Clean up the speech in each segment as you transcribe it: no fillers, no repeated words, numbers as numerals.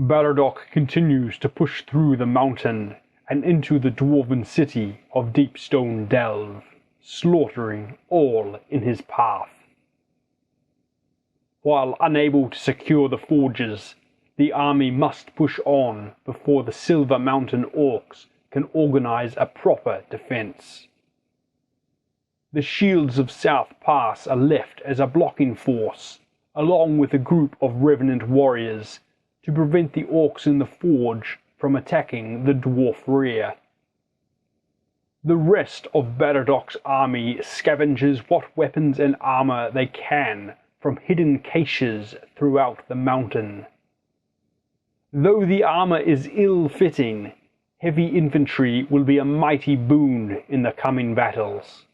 Baridoc continues to push through the mountain and into the dwarven city of Deepstone Delve, slaughtering all in his path. While unable to secure the forges, the army must push on before the Silver Mountain Orcs can organize a proper defense. The shields of South Pass are left as a blocking force, along with a group of Revenant warriors, to prevent the Orcs in the forge from attacking the dwarf rear. The rest of Baridoc's army scavenges what weapons and armor they can from hidden caches throughout the mountain. Though the armor is ill-fitting, heavy infantry will be a mighty boon in the coming battles.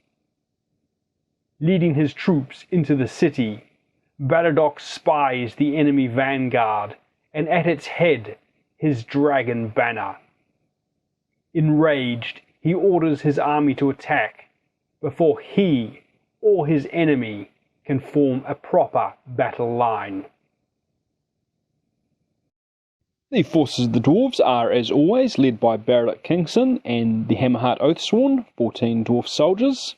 Leading his troops into the city, Baridoc spies the enemy vanguard, and at its head his dragon banner. Enraged, he orders his army to attack before he or his enemy can form a proper battle line. The forces of the Dwarves are, as always, led by Baridoc Kingston and the Hammerheart Oathsworn, 14 Dwarf soldiers.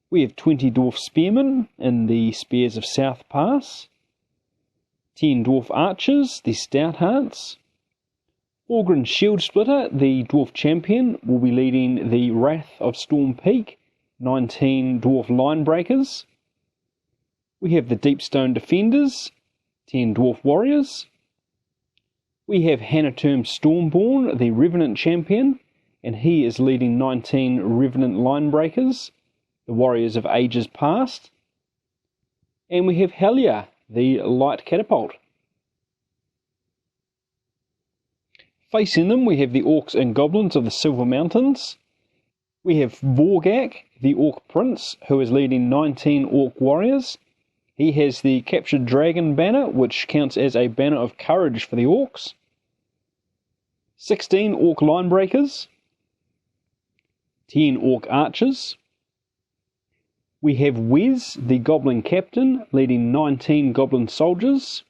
We have 20 Dwarf Spearmen in the Spears of South Pass, 10 Dwarf Archers, the Stout Hearts. Orgrin Shield Splitter, the Dwarf Champion, will be leading the Wrath of Storm Peak, 19 Dwarf Line Breakers. We have the Deepstone Defenders, 10 Dwarf Warriors. We have Hanaterm Stormborn, the Revenant Champion, and he is leading 19 Revenant Line Breakers, the Warriors of Ages Past. And we have Hellier, the Light Catapult. Facing them we have the Orcs and Goblins of the Silver Mountains. We have Vorgak, the Orc Prince, who is leading 19 Orc Warriors. He has the Captured Dragon banner, which counts as a banner of courage for the Orcs. 16 Orc Line Breakers. 10 Orc Archers. We have Wes, the Goblin Captain, leading 19 Goblin Soldiers.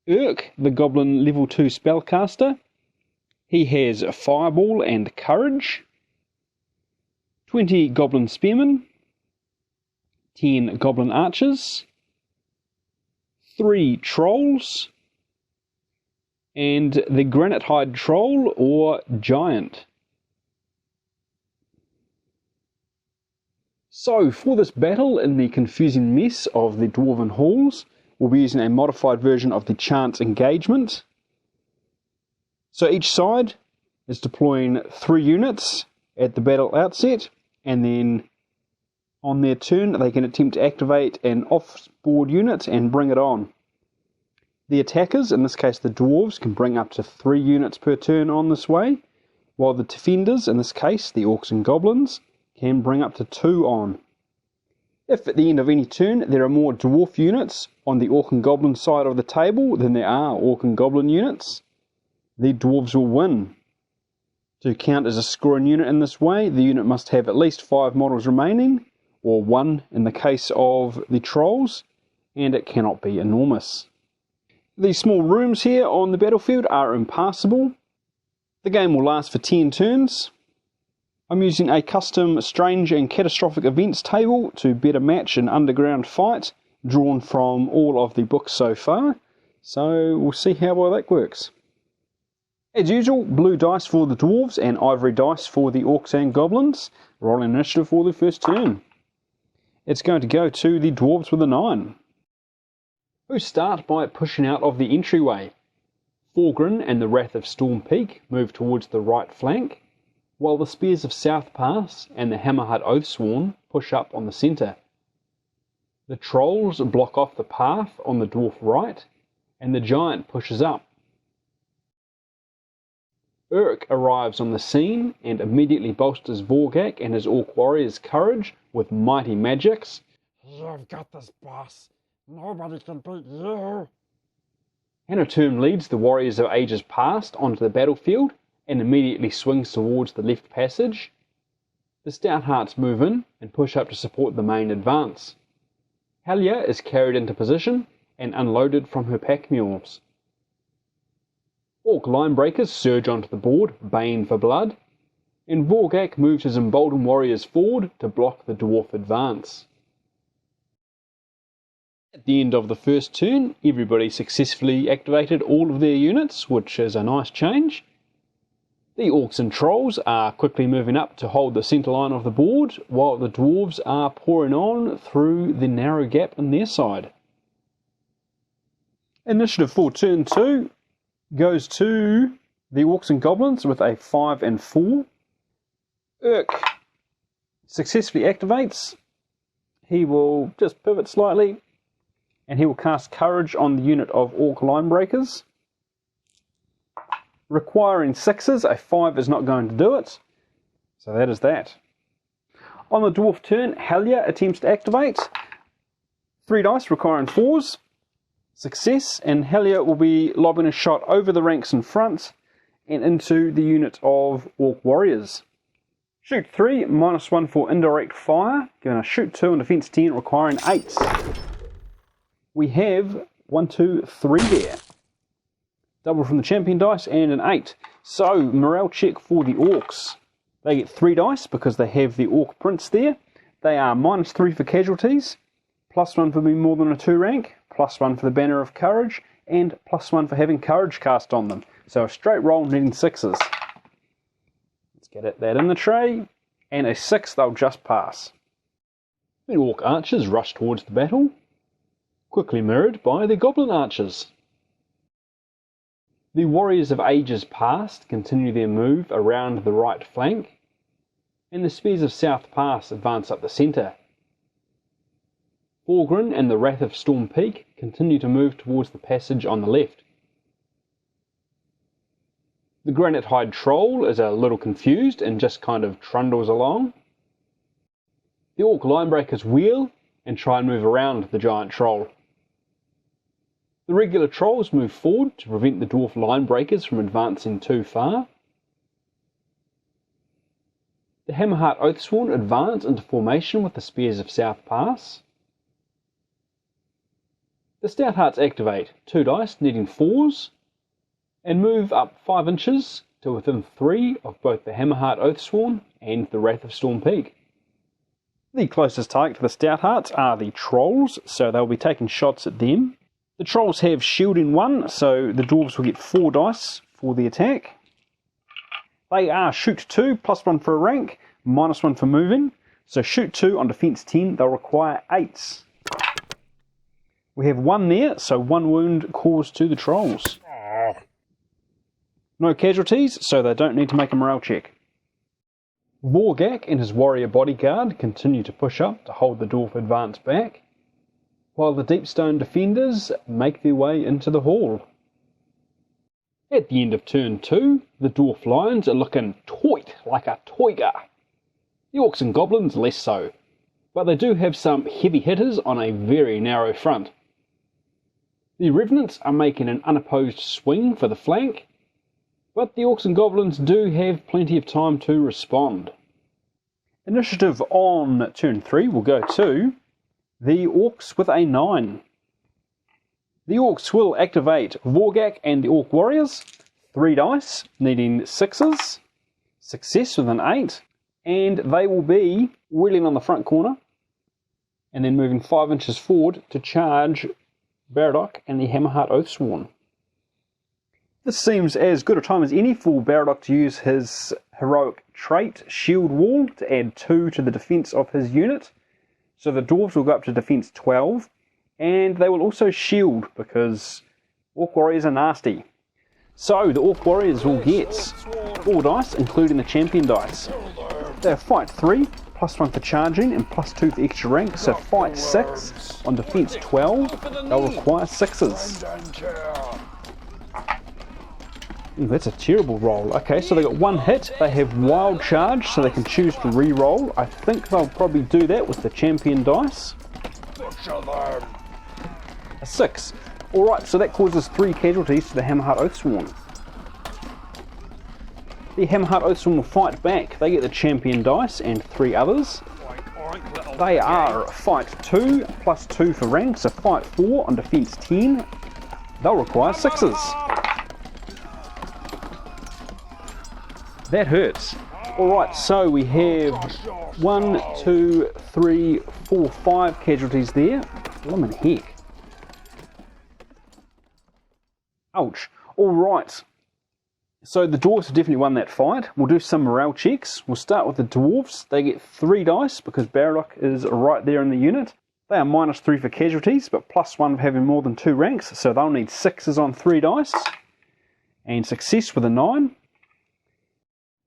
Urk, the Goblin Level 2 Spellcaster. He has Fireball and Courage. 20 Goblin Spearmen. 10 Goblin Archers. 3 Trolls. And the Granite Hide Troll or Giant. So for this battle in the confusing mess of the Dwarven Halls, we'll be using a modified version of the Chance Engagement. So each side is deploying 3 units at the battle outset, and then on their turn they can attempt to activate an off-board unit and bring it on. The attackers, in this case the Dwarves, can bring up to 3 units per turn on this way, while the defenders, in this case the Orcs and Goblins, can bring up to 2 on. If at the end of any turn there are more Dwarf units on the Orc and Goblin side of the table than there are Orc and Goblin units, the Dwarves will win. To count as a scoring unit in this way, the unit must have at least 5 models remaining, or 1 in the case of the Trolls, and it cannot be enormous. These small rooms here on the battlefield are impassable. The game will last for 10 turns. I'm using a custom Strange and Catastrophic Events table to better match an underground fight, drawn from all of the books so far, so we'll see how well that works. As usual, blue dice for the Dwarves and ivory dice for the Orcs and Goblins. Rolling initiative for the first turn. It's going to go to the Dwarves with a 9. Who start by pushing out of the entryway. Forgrin and the Wrath of Storm Peak move towards the right flank, while the Spears of South Pass and the Hammerheart Oathsworn push up on the centre. The Trolls block off the path on the Dwarf right, and the Giant pushes up. Urk arrives on the scene and immediately bolsters Vorgak and his Orc Warriors' courage with mighty magics. You've got this, boss. Nobody can beat you. Hanaterm leads the Warriors of Ages Past onto the battlefield and immediately swings towards the left passage. The Stout Hearts move in and push up to support the main advance. Hellier is carried into position and unloaded from her pack mules. Orc Line Breakers surge onto the board, baying for blood, and Vorgak moves his emboldened warriors forward to block the dwarf advance. At the end of the first turn, everybody successfully activated all of their units, which is a nice change. The Orcs and Trolls are quickly moving up to hold the centre line of the board, while the Dwarves are pouring on through the narrow gap on their side. Initiative for turn 2 goes to the Orcs and Goblins with a 5 and 4. Urk successfully activates. He will just pivot slightly, and he will cast Courage on the unit of Orc Line Breakers. Requiring 6s, a 5 is not going to do it. So that is that. On the Dwarf turn, Hellier attempts to activate. 3 dice requiring 4s. Success, and Hellier will be lobbing a shot over the ranks in front and into the unit of Orc Warriors. Shoot 3, -1 for indirect fire. Giving a shoot 2 on defense 10, requiring 8s. We have 1, 2, 3 there. Double from the champion dice and an 8. So, morale check for the Orcs. They get 3 dice because they have the Orc Prince there. They are -3 for casualties, +1 for being more than a 2 rank, +1 for the Banner of Courage, and +1 for having Courage cast on them. So a straight roll needing 6s. Let's get that in the tray, and a 6 they'll just pass. The Orc Archers rush towards the battle, quickly mirrored by the Goblin Arches. The Warriors of Ages Past continue their move around the right flank, and the Spears of South Pass advance up the centre. Forgrin and the Wrath of Storm Peak continue to move towards the passage on the left. The Granite Hide Troll is a little confused and just kind of trundles along. The Orc Line Breakers wheel and try and move around the giant troll. The regular trolls move forward to prevent the Dwarf Line Breakers from advancing too far. The Hammerheart Oathsworn advance into formation with the Spears of South Pass. The Stout Hearts activate 2 dice needing 4s and move up 5 inches to within 3 of both the Hammerheart Oathsworn and the Wrath of Storm Peak. The closest target to the Stout Hearts are the Trolls, so they'll be taking shots at them. The Trolls have shielding 1, so the Dwarves will get 4 dice for the attack. They are shoot 2, +1 for a rank, -1 for moving. So shoot 2 on defense 10, they'll require 8s. We have 1 there, so 1 wound caused to the Trolls. No casualties, so they don't need to make a morale check. Vorgak and his warrior bodyguard continue to push up to hold the Dwarf advance back, while the Deepstone defenders make their way into the hall. At the end of turn 2, the Dwarf Lions are looking toit like a toiger. The Orcs and Goblins less so, but they do have some heavy hitters on a very narrow front. The Revenants are making an unopposed swing for the flank, but the Orcs and Goblins do have plenty of time to respond. Initiative on turn 3 will go to the Orcs with a 9. The Orcs will activate Vorgak and the Orc Warriors, 3 dice, needing 6s, success with an 8, and they will be wheeling on the front corner, and then moving 5 inches forward to charge Baridoc and the Hammerheart Oathsworn. This seems as good a time as any for Baridoc to use his heroic trait, Shield Wall, to add 2 to the defense of his unit. So the Dwarves will go up to defense 12, and they will also shield because Orc Warriors are nasty. So the Orc Warriors will get 4 dice, including the champion dice. They'll fight 3, +1 for charging and +2 for extra rank, so fight 6. On defense 12, they'll require 6s. Ooh, that's a terrible roll. Okay, so they got 1 hit. They have wild charge, so they can choose to re-roll. I think they'll probably do that with the champion dice. A 6. Alright, so that causes 3 casualties to the Hammerheart Oathsworn. The Hammerheart Oathsworn will fight back. They get the champion dice and 3 others. They are fight 2, +2 for rank, so fight 4 on defense 10. They'll require 6s. That hurts. Alright, so we have 1, 2, 3, 4, 5 casualties there. Blimmin' heck. Ouch. Alright. So the dwarves have definitely won that fight. We'll do some morale checks. We'll start with the dwarves. They get 3 dice because Baridoc is right there in the unit. They are -3 for casualties, but +1 for having more than 2 ranks, so they'll need 6s on 3 dice. And success with a 9.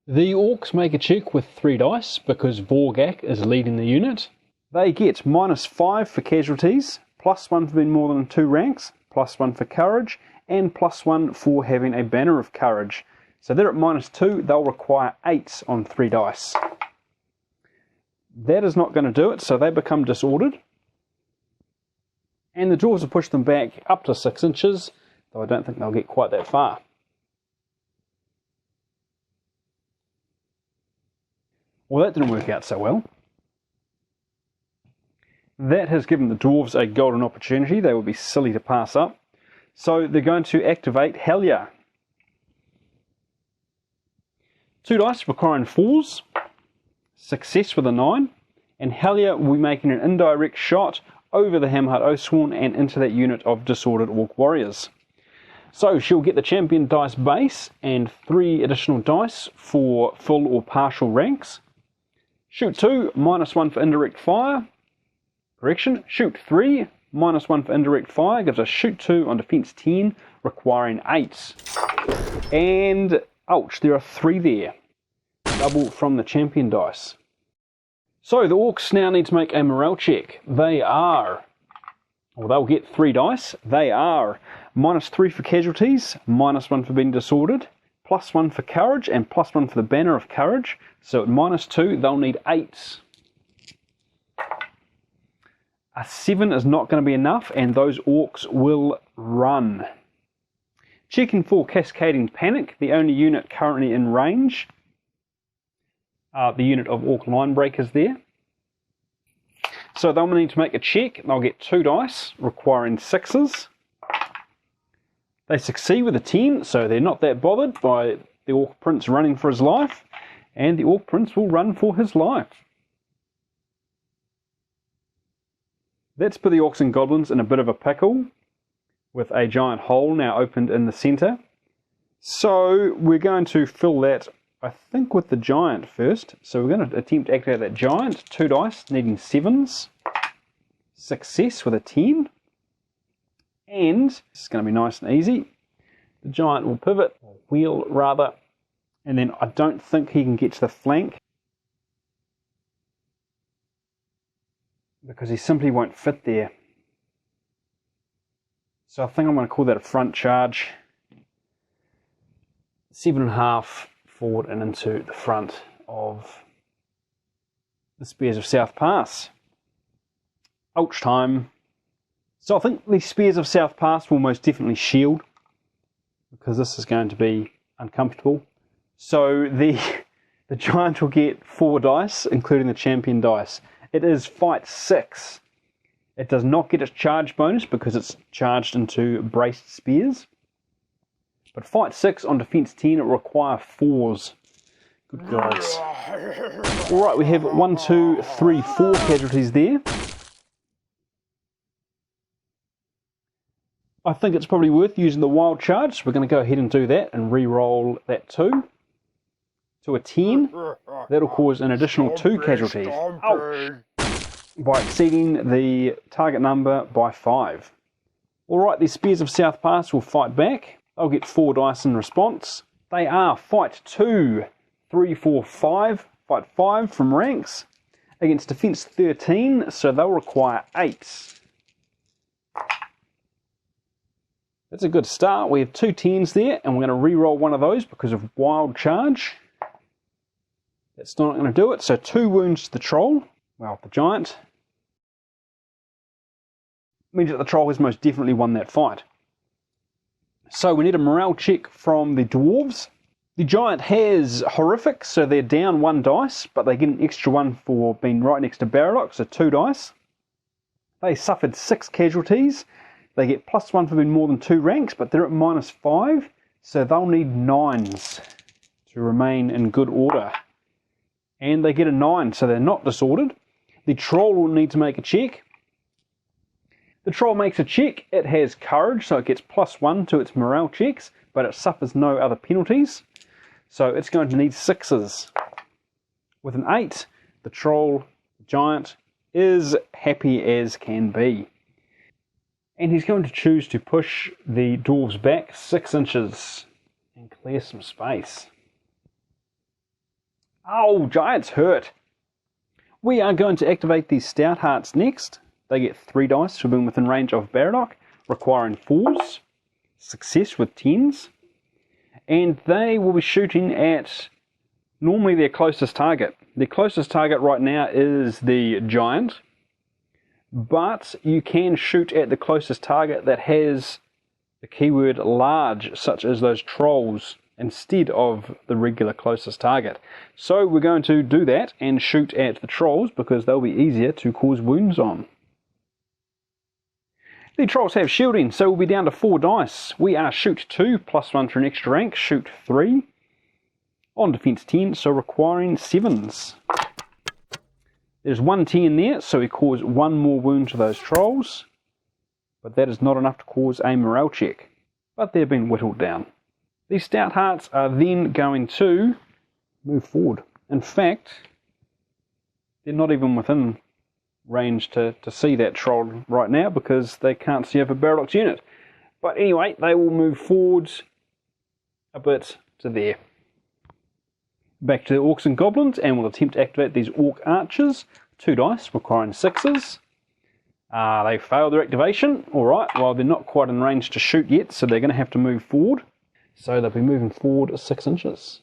The orcs make a check with 3 dice because Vorgak is leading the unit. They get -5 for casualties, +1 for being more than 2 ranks, +1 for courage, and +1 for having a banner of courage. So they're at -2, they'll require 8s on 3 dice. That is not going to do it, so they become disordered. And the dwarves will push them back up to 6 inches, though I don't think they'll get quite that far. Well, that didn't work out so well. That has given the dwarves a golden opportunity. They would be silly to pass up. So they're going to activate Hellier. 2 dice requiring 4s. Success with a 9. And Hellier will be making an indirect shot over the Hammerheart Oathsworn and into that unit of disordered Orc Warriors. So she'll get the champion dice base and 3 additional dice for full or partial ranks. Shoot 2, -1 for indirect fire. Correction, shoot 3, -1 for indirect fire, gives us shoot 2 on defense 10, requiring 8s. And, ouch, there are 3 there. Double from the champion dice. So the orcs now need to make a morale check. They'll get 3 dice. They are -3 for casualties, -1 for being disordered, +1 for courage, and +1 for the banner of courage. So at -2, they'll need 8s. A 7 is not going to be enough, and those orcs will run. Checking for Cascading Panic, the only unit currently in range. The unit of Orc Line Breakers there. So they'll need to make a check. They'll get 2 dice, requiring 6s. They succeed with a 10, so they're not that bothered by the Orc Prince running for his life. And the Orc Prince will run for his life. That's put the Orcs and Goblins in a bit of a pickle, with a giant hole now opened in the centre. So we're going to fill that, I think, with the giant first. So we're going to attempt to activate that giant. 2 dice, needing 7s. Success with a 10. And this is going to be nice and easy. The giant will pivot, or wheel rather, and then I don't think he can get to the flank because he simply won't fit there. So I think I'm going to call that a front charge. 7.5 forward and into the front of the Spears of South Pass. Ouch time. So I think the Spears of South Pass will most definitely shield, because this is going to be uncomfortable. So the giant will get 4 dice, including the champion dice. It is fight 6. It does not get its charge bonus because it's charged into braced spears. But fight 6 on defense 10, it will require 4s. Good gods. Alright, we have 1, 2, 3, 4 casualties there. I think it's probably worth using the wild charge, so we're going to go ahead and do that and re-roll that 2 to a 10. That'll cause an additional 2 casualties. Ouch! By exceeding the target number by 5. Alright, the Spears of South Pass will fight back. They'll get 4 dice in response. They are fight 2, 3, 4, 5. Fight 5 from ranks against defense 13, so they'll require 8s. That's a good start. We have 2 10s there, and we're going to re-roll one of those because of wild charge. That's not going to do it, so 2 wounds to the troll. Well, the giant. Means that the troll has most definitely won that fight. So we need a morale check from the dwarves. The giant has horrific, so they're down 1 dice, but they get an extra 1 for being right next to Baridoc, so 2 dice. They suffered 6 casualties. They get +1 for being more than 2 ranks, but they're at -5, so they'll need 9s to remain in good order. And they get a 9, so they're not disordered. The troll will need to make a check. The troll makes a check. It has courage, so it gets +1 to its morale checks, but it suffers no other penalties. So it's going to need 6s. With an 8, the troll giant is happy as can be. And he's going to choose to push the dwarves back 6 inches and clear some space. Oh, giants hurt. We are going to activate the Stout Hearts next. They get 3 dice for being within range of Baridoc, requiring 4s, success with 10s, and they will be shooting at normally their closest target. Their closest target right now is the giant, but you can shoot at the closest target that has the keyword large, such as those trolls, instead of the regular closest target. So we're going to do that and shoot at the trolls because they'll be easier to cause wounds on. The trolls have shielding, so we'll be down to 4 dice. We are shoot 2, +1 for an extra rank, shoot 3. On defense 10, so requiring 7s. There's 1 10 there, so we cause 1 more wound to those trolls. But that is not enough to cause a morale check. But they've been whittled down. The Stout Hearts are then going to move forward. In fact, they're not even within range to see that troll right now because they can't see over Baridoc's unit. But anyway, they will move forwards a bit to there. Back to the Orcs and Goblins, and we'll attempt to activate these Orc Arches. 2 dice, requiring 6s. They fail their activation. Alright, well they're not quite in range to shoot yet, so they're going to have to move forward. So they'll be moving forward 6 inches.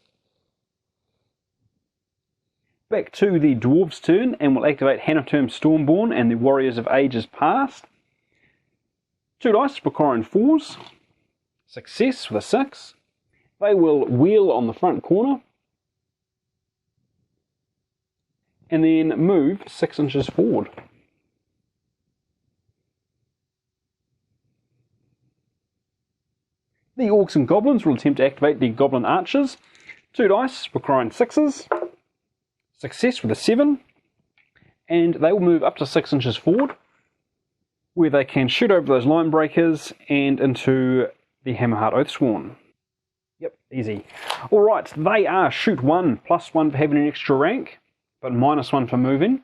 Back to the Dwarfs Turn, and we'll activate Hanaterm Stormborn and the Warriors of Ages Past. 2 dice, requiring 4s. Success with a 6. They will wheel on the front corner. And then move 6 inches forward. The Orcs and Goblins will attempt to activate the Goblin Arches. 2 dice, requiring 6s. Success with a 7. And they will move up to 6 inches forward, where they can shoot over those line breakers and into the Hammerheart Oathsworn. Yep, easy. Alright, they are shoot 1, +1 for having an extra rank, but -1 for moving.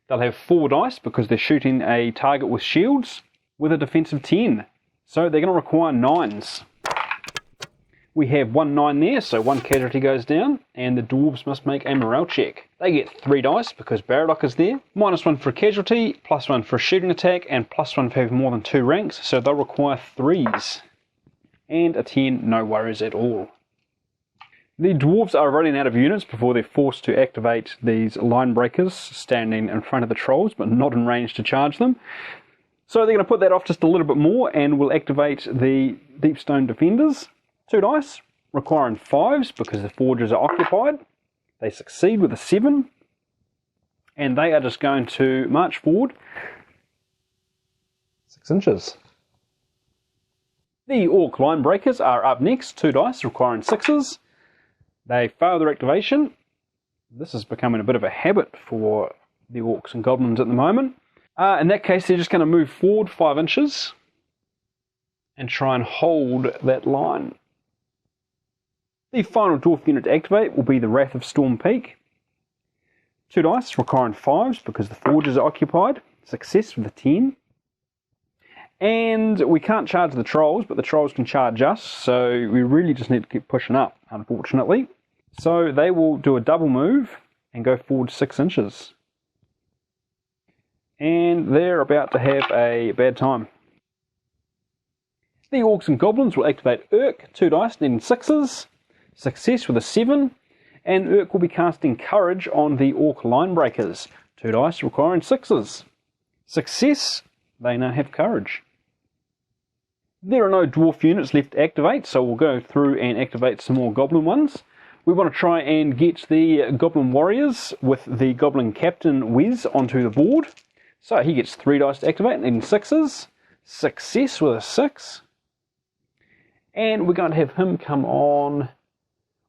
They'll have 4 dice because they're shooting a target with shields with a defensive 10. So they're going to require 9s. We have 1 9 there, so 1 casualty goes down, and the dwarves must make a morale check. They get 3 dice because Baridoc is there, -1 for a casualty, +1 for a shooting attack, and +1 for having more than 2 ranks, so they'll require 3s. And a 10, no worries at all. The dwarves are running out of units before they're forced to activate these line breakers standing in front of the trolls, but not in range to charge them. So they're going to put that off just a little bit more, and we'll activate the Deepstone defenders. 2 dice, requiring 5s because the forges are occupied. They succeed with a 7, and they are just going to march forward 6 inches. The Orc Line Breakers are up next. 2 dice, requiring 6s. They fail their activation. This is becoming a bit of a habit for the Orcs and Goblins at the moment. In that case, they're just going to move forward 5 inches and try and hold that line. The final dwarf unit to activate will be the Wrath of Storm Peak. 2 dice, requiring 5s because the forges are occupied. Success with a 10. And we can't charge the trolls, but the trolls can charge us, so we really just need to keep pushing up, unfortunately. So they will do a double move and go forward 6 inches. And they're about to have a bad time. The Orcs and Goblins will activate Urk, 2 dice, needing 6s. Success with a 7. And Urk will be casting Courage on the Orc Line Breakers, 2 dice, requiring 6s. Success, they now have Courage. There are no dwarf units left to activate, so we'll go through and activate some more goblin ones. We want to try and get the Goblin Warriors with the Goblin Captain Wes onto the board. So he gets 3 dice to activate, needing 6s. Success with a 6. And we're going to have him come on,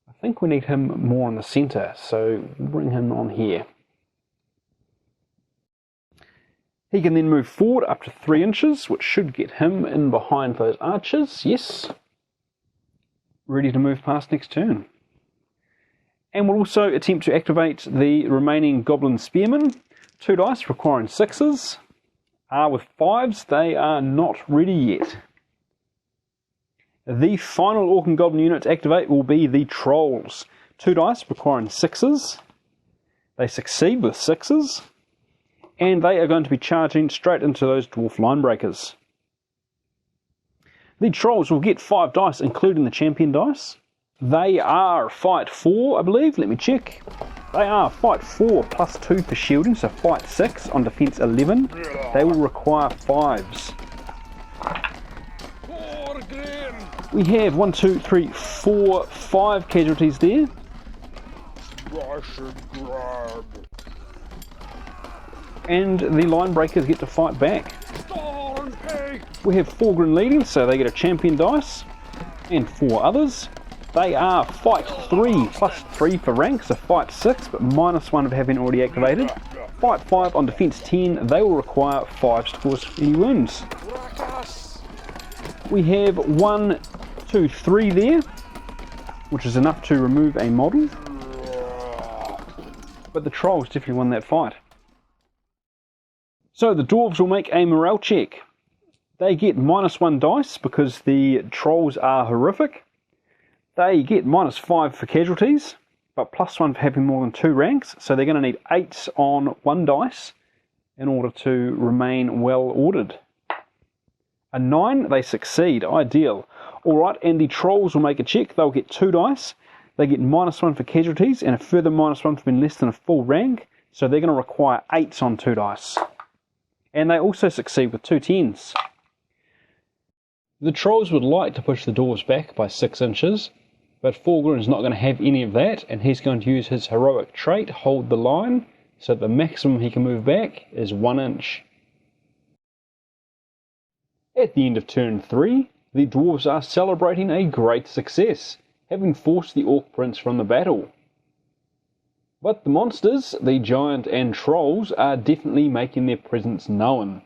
I think we need him more in the centre, so we'll bring him on here. He can then move forward up to 3 inches, which should get him in behind those archers. Yes. Ready to move past next turn. And we'll also attempt to activate the remaining Goblin Spearmen. 2 dice requiring 6s. With 5s, they are not ready yet. The final Orc and Goblin unit to activate will be the Trolls. 2 dice requiring 6s. They succeed with 6s. And they are going to be charging straight into those Dwarf Line Breakers. The Trolls will get 5 dice, including the champion dice. They are fight 4, I believe. Let me check. They are fight 4 plus 2 for shielding, so fight 6 on defense 11. They will require 5s. We have 1, 2, 3, 4, 5 casualties there. And the Line Breakers get to fight back. We have Forgrin leading, so they get a champion dice, and 4 others. They are fight 3 plus 3 for rank, so fight 6, but minus 1 of having already activated. Fight 5 on defense 10, they will require 5s to cause any wounds. We have 1, 2, 3 there, which is enough to remove a model. But the Trolls definitely won that fight. So the Dwarves will make a morale check. They get minus 1 dice because the Trolls are horrific. They get minus 5 for casualties, but plus 1 for having more than 2 ranks, so they're going to need 8s on 1 dice in order to remain well ordered. A 9, they succeed, ideal. Alright, and the Trolls will make a check. They'll get 2 dice. They get minus 1 for casualties and a further minus 1 for being less than a full rank, so they're going to require 8s on 2 dice. And they also succeed with 2 10s. The Trolls would like to push the Dwarves back by 6 inches, but Forgrin is not going to have any of that, and he's going to use his heroic trait, Hold the Line, so the maximum he can move back is 1 inch. At the end of turn 3, the Dwarves are celebrating a great success, having forced the Orc Prince from the battle. But the monsters, the Giant and Trolls, are definitely making their presence known.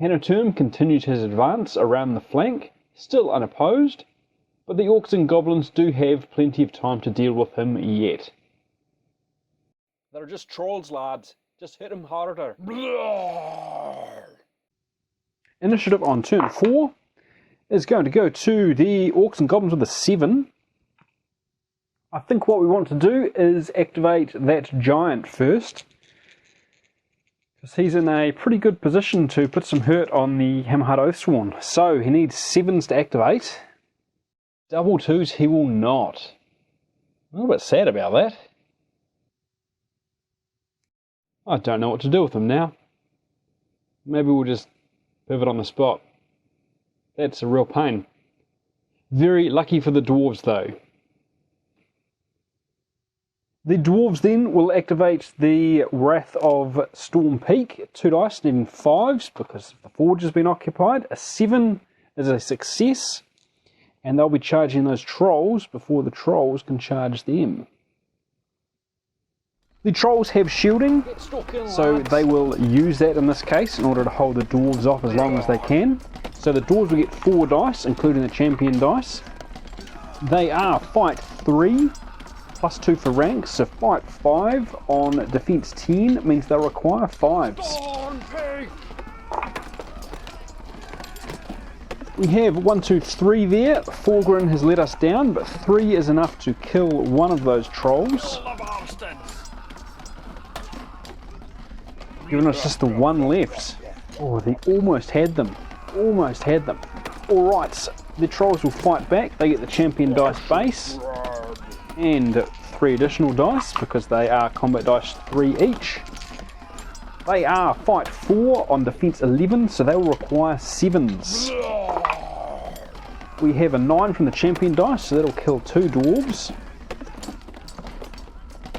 Hanaturm continues his advance around the flank, still unopposed, but the Orcs and Goblins do have plenty of time to deal with him yet. They're just trolls, lads. Just hit them harder. Initiative on turn 4 is going to go to the Orcs and Goblins with a 7. I think what we want to do is activate that Giant first, because he's in a pretty good position to put some hurt on the Hammerheart Oathsworn. So he needs 7s to activate. Double 2s he will not. I'm a little bit sad about that. I don't know what to do with him now. Maybe we'll just pivot on the spot. That's a real pain. Very lucky for the Dwarves though. The Dwarves then will activate the Wrath of Storm Peak. 2 dice needing 5s because the forge has been occupied. A 7 is a success, and they'll be charging those Trolls before the Trolls can charge them. The Trolls have shielding, so they will use that in this case in order to hold the Dwarves off as long as they can. So the Dwarves will get 4 dice, including the champion dice. They are fight 3. Plus 2 for rank, so fight 5 on defense 10 means they'll require 5s. We have 1, 2, 3 there. Forgrin has let us down, but 3 is enough to kill one of those Trolls. Giving us just the 1 left. Oh, they almost had them. Almost had them. Alright, the Trolls will fight back. They get the champion dice base. And 3 additional dice because they are combat dice 3 each. They are fight 4 on defense 11, so they will require 7s. We have a 9 from the champion dice, so that'll kill 2 Dwarves.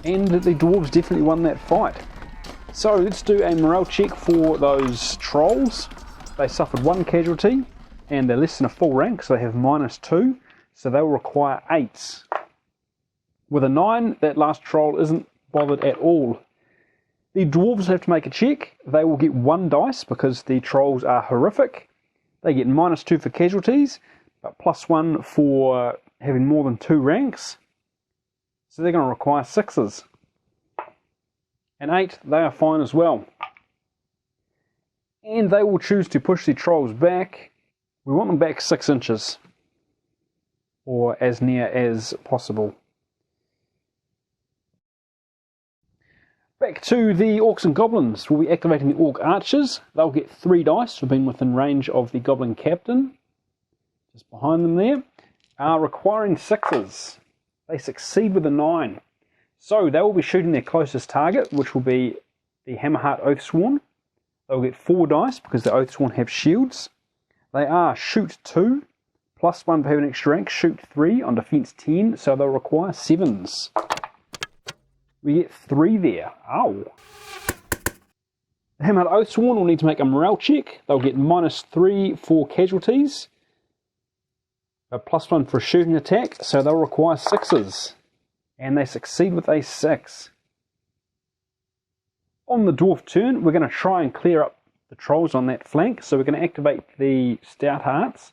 And the Dwarves definitely won that fight. So let's do a morale check for those Trolls. They suffered 1 casualty, and they're less than a full rank, so they have minus 2, so they will require 8s. With a 9, that last troll isn't bothered at all. The dwarves have to make a check. They will get 1 dice because the trolls are horrific. They get -2 for casualties, but +1 for having more than 2 ranks. So they're going to require 6s. And 8, they are fine as well. And they will choose to push the trolls back. We want them back 6 inches. Or as near as possible. Back to the Orcs and Goblins. We'll be activating the Orc Arches. They'll get 3 dice for being within range of the Goblin Captain. Just behind them there. Requiring 6s. They succeed with a 9. So they will be shooting their closest target, which will be the Hammerheart Oathsworn. They'll get 4 dice because the Oathsworn have shields. They are shoot 2, +1 for having extra rank, shoot 3 on defense 10, so they'll require 7s. We get 3 there. Ow. The Hammerheart Oathsworn will need to make a morale check. They'll get -3 for casualties, a +1 for a shooting attack, so they'll require 6s. And they succeed with a 6. On the Dwarf turn, we're going to try and clear up the trolls on that flank. So we're going to activate the Stout Hearts.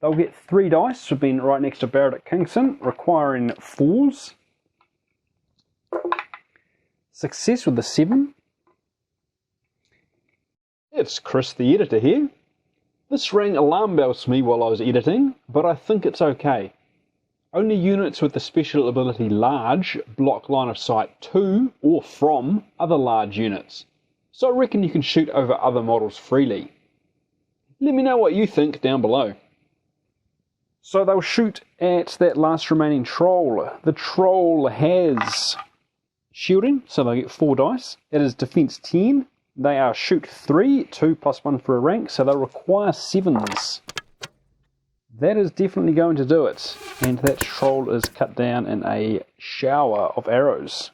They'll get 3 dice for being right next to Baridoc Kingston, requiring 4s. Success with a 7. It's Chris the editor here. This rang alarm bells to me while I was editing, but I think it's okay. Only units with the special ability Large block line of sight to or from other large units, so I reckon you can shoot over other models freely. Let me know what you think down below. So they'll shoot at that last remaining troll. The troll has shielding, so they'll get 4 dice. It is defense 10. They are shoot 3, 2 +1 for a rank, so they'll require 7s. That is definitely going to do it. And that troll is cut down in a shower of arrows.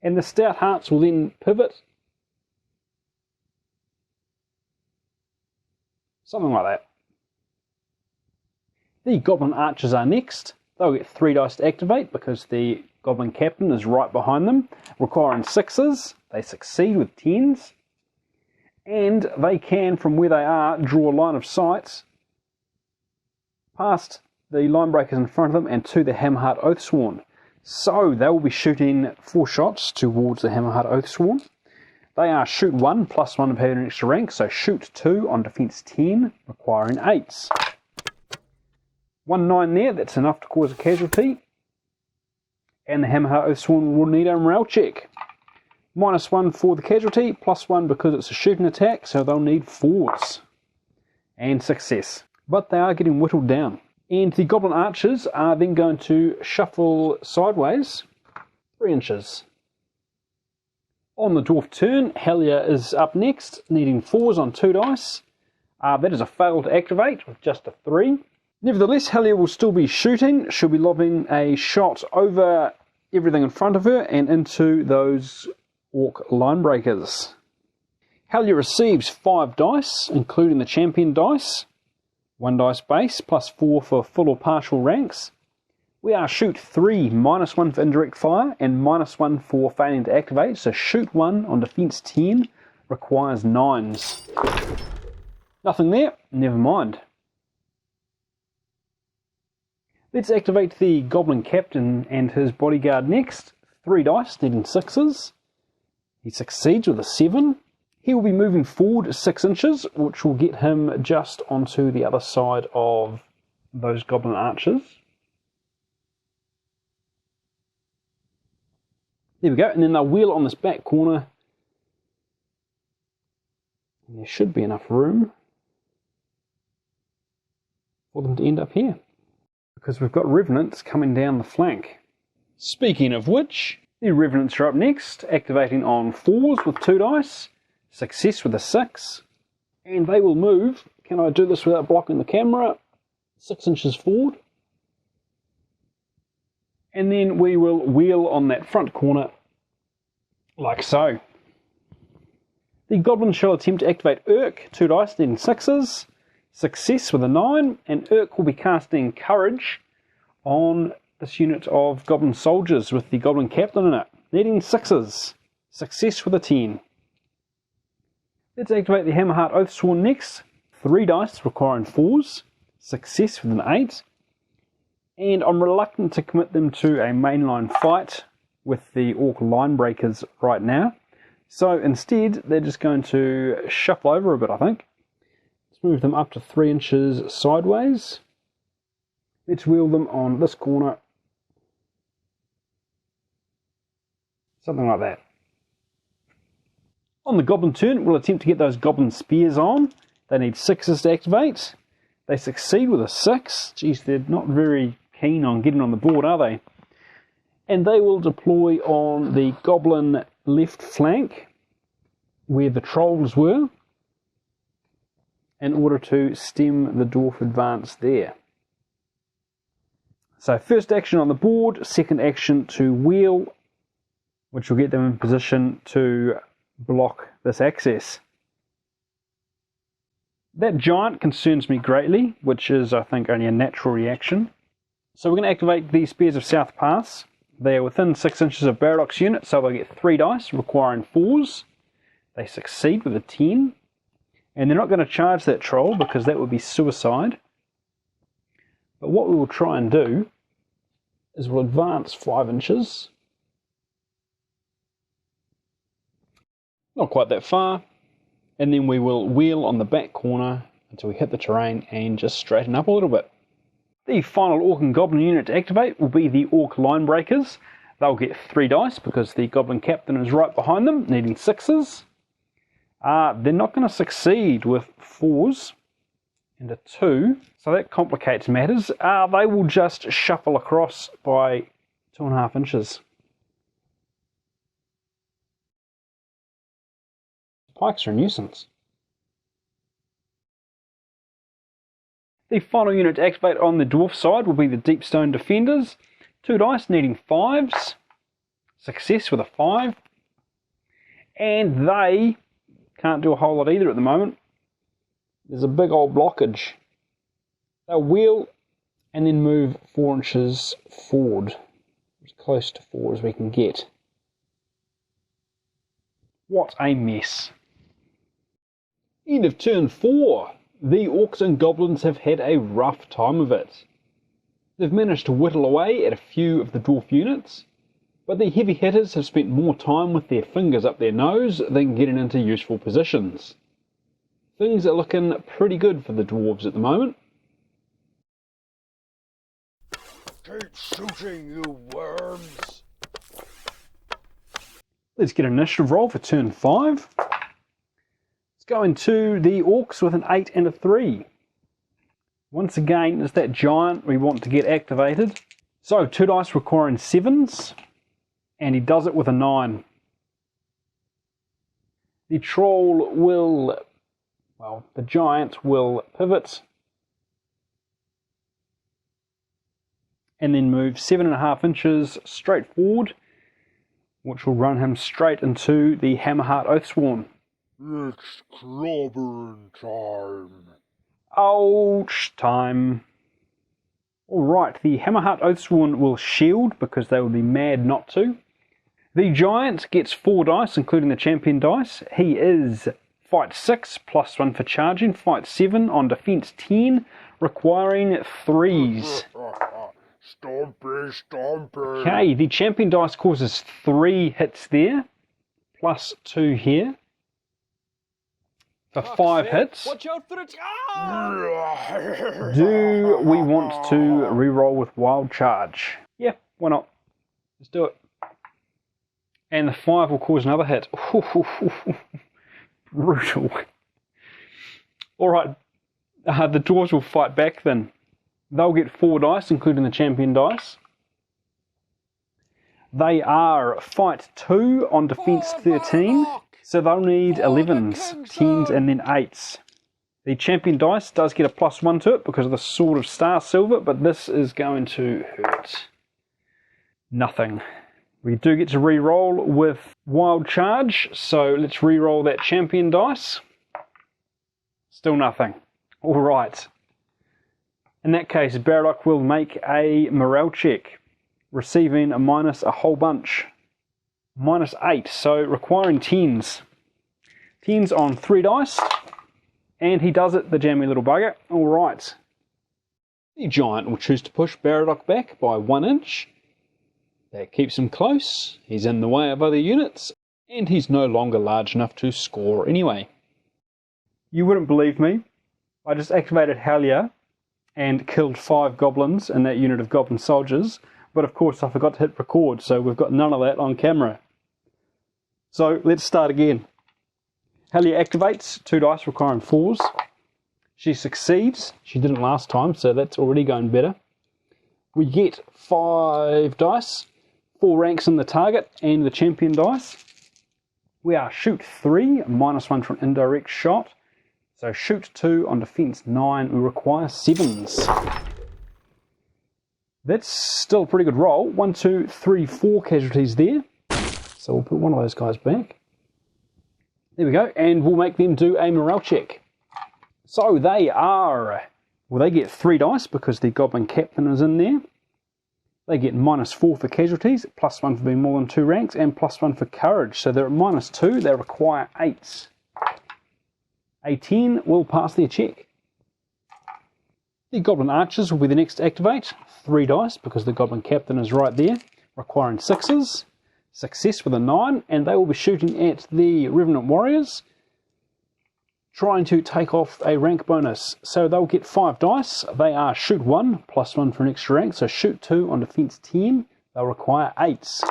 And the Stout Hearts will then pivot. Something like that. The Goblin Arches are next. They'll get 3 dice to activate because the Goblin Captain is right behind them, requiring 6s. They succeed with 10s. And they can, from where they are, draw a line of sight past the line breakers in front of them and to the Hammerheart Oathsworn. So they will be shooting 4 shots towards the Hammerheart Oathsworn. They are shoot 1 +1 of having an extra rank, so shoot 2 on defense 10, requiring 8s. 1 9 there, that's enough to cause a casualty. And the Hammerheart Oathsworn will need a morale check. -1 for the casualty, +1 because it's a shooting attack, so they'll need 4s. And success. But they are getting whittled down. And the Goblin Archers are then going to shuffle sideways 3 inches. On the Dwarf turn, Hellier is up next, needing 4s on 2 dice. That is a fail to activate with just a 3. Nevertheless, Hellier will still be shooting. She'll be lobbing a shot over everything in front of her and into those Orc Line Breakers. Hellier receives 5 dice, including the champion dice. 1 dice base, +4 for full or partial ranks. We are shoot 3, -1 for indirect fire, and -1 for failing to activate, so shoot 1 on defense 10 requires 9s. Nothing there, never mind. Let's activate the Goblin Captain and his bodyguard next. 3 dice, needing 6s. He succeeds with a 7. He will be moving forward 6 inches, which will get him just onto the other side of those Goblin Archers. There we go, and then they'll wheel on this back corner. And there should be enough room for them to end up here, because we've got Revenants coming down the flank. Speaking of which, the Revenants are up next, activating on 4s with 2 dice. Success with a 6, and they will move. Can I do this without blocking the camera? 6 inches forward. And then we will wheel on that front corner, like so. The Goblin shall attempt to activate Urk, 2 dice, needing 6s. Success with a 9, and Urk will be casting Courage on this unit of Goblin soldiers with the Goblin captain in it, needing 6s. Success with a 10. Let's activate the Hammerheart Oathsworn next. 3 dice requiring 4s. Success with an 8. And I'm reluctant to commit them to a mainline fight with the Orc Line Breakers right now. So instead, they're just going to shuffle over a bit, I think. Let's move them up to 3 inches sideways. Let's wheel them on this corner. Something like that. On the Goblin turn, we'll attempt to get those Goblin Spears on. They need 6s to activate. They succeed with a 6. Geez, they're not very keen on getting on the board, are they? And they will deploy on the Goblin left flank, where the Trolls were, in order to stem the Dwarf advance there. So first action on the board, second action to wheel, which will get them in position to block this access. That giant concerns me greatly, which is, I think, only a natural reaction. So we're going to activate the Spears of South Pass. They are within 6 inches of Baridoc's unit, so they'll get 3 dice, requiring 4s. They succeed with a 10. And they're not going to charge that troll, because that would be suicide. But what we will try and do is we'll advance 5 inches. Not quite that far. And then we will wheel on the back corner until we hit the terrain and just straighten up a little bit. The final Orc and Goblin unit to activate will be the Orc Line Breakers. They'll get 3 dice because the Goblin Captain is right behind them, needing 6s. They're not going to succeed with 4s and a 2, so that complicates matters. They will just shuffle across by 2.5 inches. Pikes are a nuisance. The final unit to activate on the Dwarf side will be the Deepstone Defenders. 2 dice, needing 5s. Success with a 5. And they can't do a whole lot either at the moment. There's a big old blockage. They'll wheel and then move 4 inches forward. As close to 4 as we can get. What a mess. End of turn 4. The Orcs and Goblins have had a rough time of it. They've managed to whittle away at a few of the Dwarf units, but the heavy hitters have spent more time with their fingers up their nose than getting into useful positions. Things are looking pretty good for the Dwarves at the moment. Keep shooting, you worms! Let's get an initiative roll for turn 5. Going to the Orcs with an 8 and a 3. Once again, it's that giant we want to get activated. So 2 dice requiring 7s, and he does it with a 9. The troll will, well, the giant will pivot and then move 7.5 inches straight forward, which will run him straight into the Hammerheart Oathsworn. It's clobbering time. Ouch time. Alright, the Hammerheart Oathsworn will shield because they would be mad not to. The giant gets 4 dice, including the champion dice. He is fight 6, +1 for charging, fight 7 on defense 10, requiring 3s. Stompy, stompy. Okay, the champion dice causes 3 hits there, +2 here. For 5 hits. Watch out for it! Do we want to reroll with Wild Charge? Yeah, why not? Let's do it. And the 5 will cause another hit. Brutal. Alright, the Dwarves will fight back then. They'll get 4 dice, including the champion dice. They are fight 2 on defense 13. So they'll need 11s, 10s and then 8s. The champion dice does get a +1 to it because of the Sword of Star Silver, but this is going to hurt. Nothing. We do get to re-roll with Wild Charge, so let's re-roll that champion dice. Still nothing. Alright. In that case, Baridoc will make a morale check. receiving a minus a whole bunch. -8, so requiring 10s. 10s on 3 dice, and he does it, the jammy little bugger. Alright. The giant will choose to push Baridoc back by 1 inch. That keeps him close, he's in the way of other units, and he's no longer large enough to score anyway. You wouldn't believe me, I just activated Hellier and killed 5 goblins in that unit of goblin soldiers, but of course I forgot to hit record, so we've got none of that on camera. So let's start again. Hellier activates, 2 dice requiring 4s. She succeeds, she didn't last time, so that's already going better. We get 5 dice, 4 ranks in the target and the champion dice. We are shoot 3, -1 for an indirect shot. So shoot 2 on defense 9, we require 7s. That's still a pretty good roll. 1, 2, 3, 4 casualties there. So we'll put one of those guys back. There we go, and we'll make them do a morale check. So they are, well, they get 3 dice because the goblin captain is in there. They get -4 for casualties, +1 for being more than 2 ranks, and +1 for courage. So they're at -2, they require 8s. A 10 will pass their check. The Goblin Arches will be the next to activate. 3 dice, because the Goblin Captain is right there, requiring 6s. Success with a 9, and they will be shooting at the Revenant Warriors, trying to take off a rank bonus. So they'll get 5 dice. They are shoot 1, +1 for an extra rank, so shoot 2 on defense 10. They'll require 8s.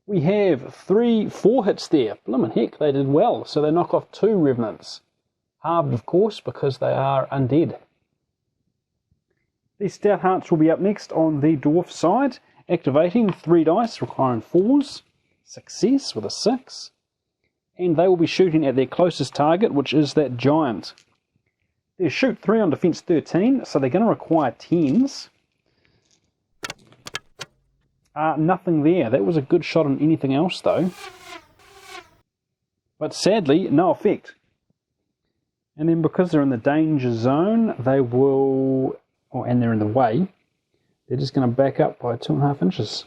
We have 3 4 hits there. Blimmin' heck, they did well. So they knock off 2 Revenants. Halved, of course, because they are undead. The Stout Hearts will be up next on the Dwarf side, activating 3 dice, requiring 4s. Success with a 6. And they will be shooting at their closest target, which is that giant. They shoot 3 on defense 13, so they're going to require 10s. Nothing there. That was a good shot on anything else, though. But sadly, no effect. And then because they're in the danger zone, they will, and they're in the way, they're just going to back up by 2.5 inches.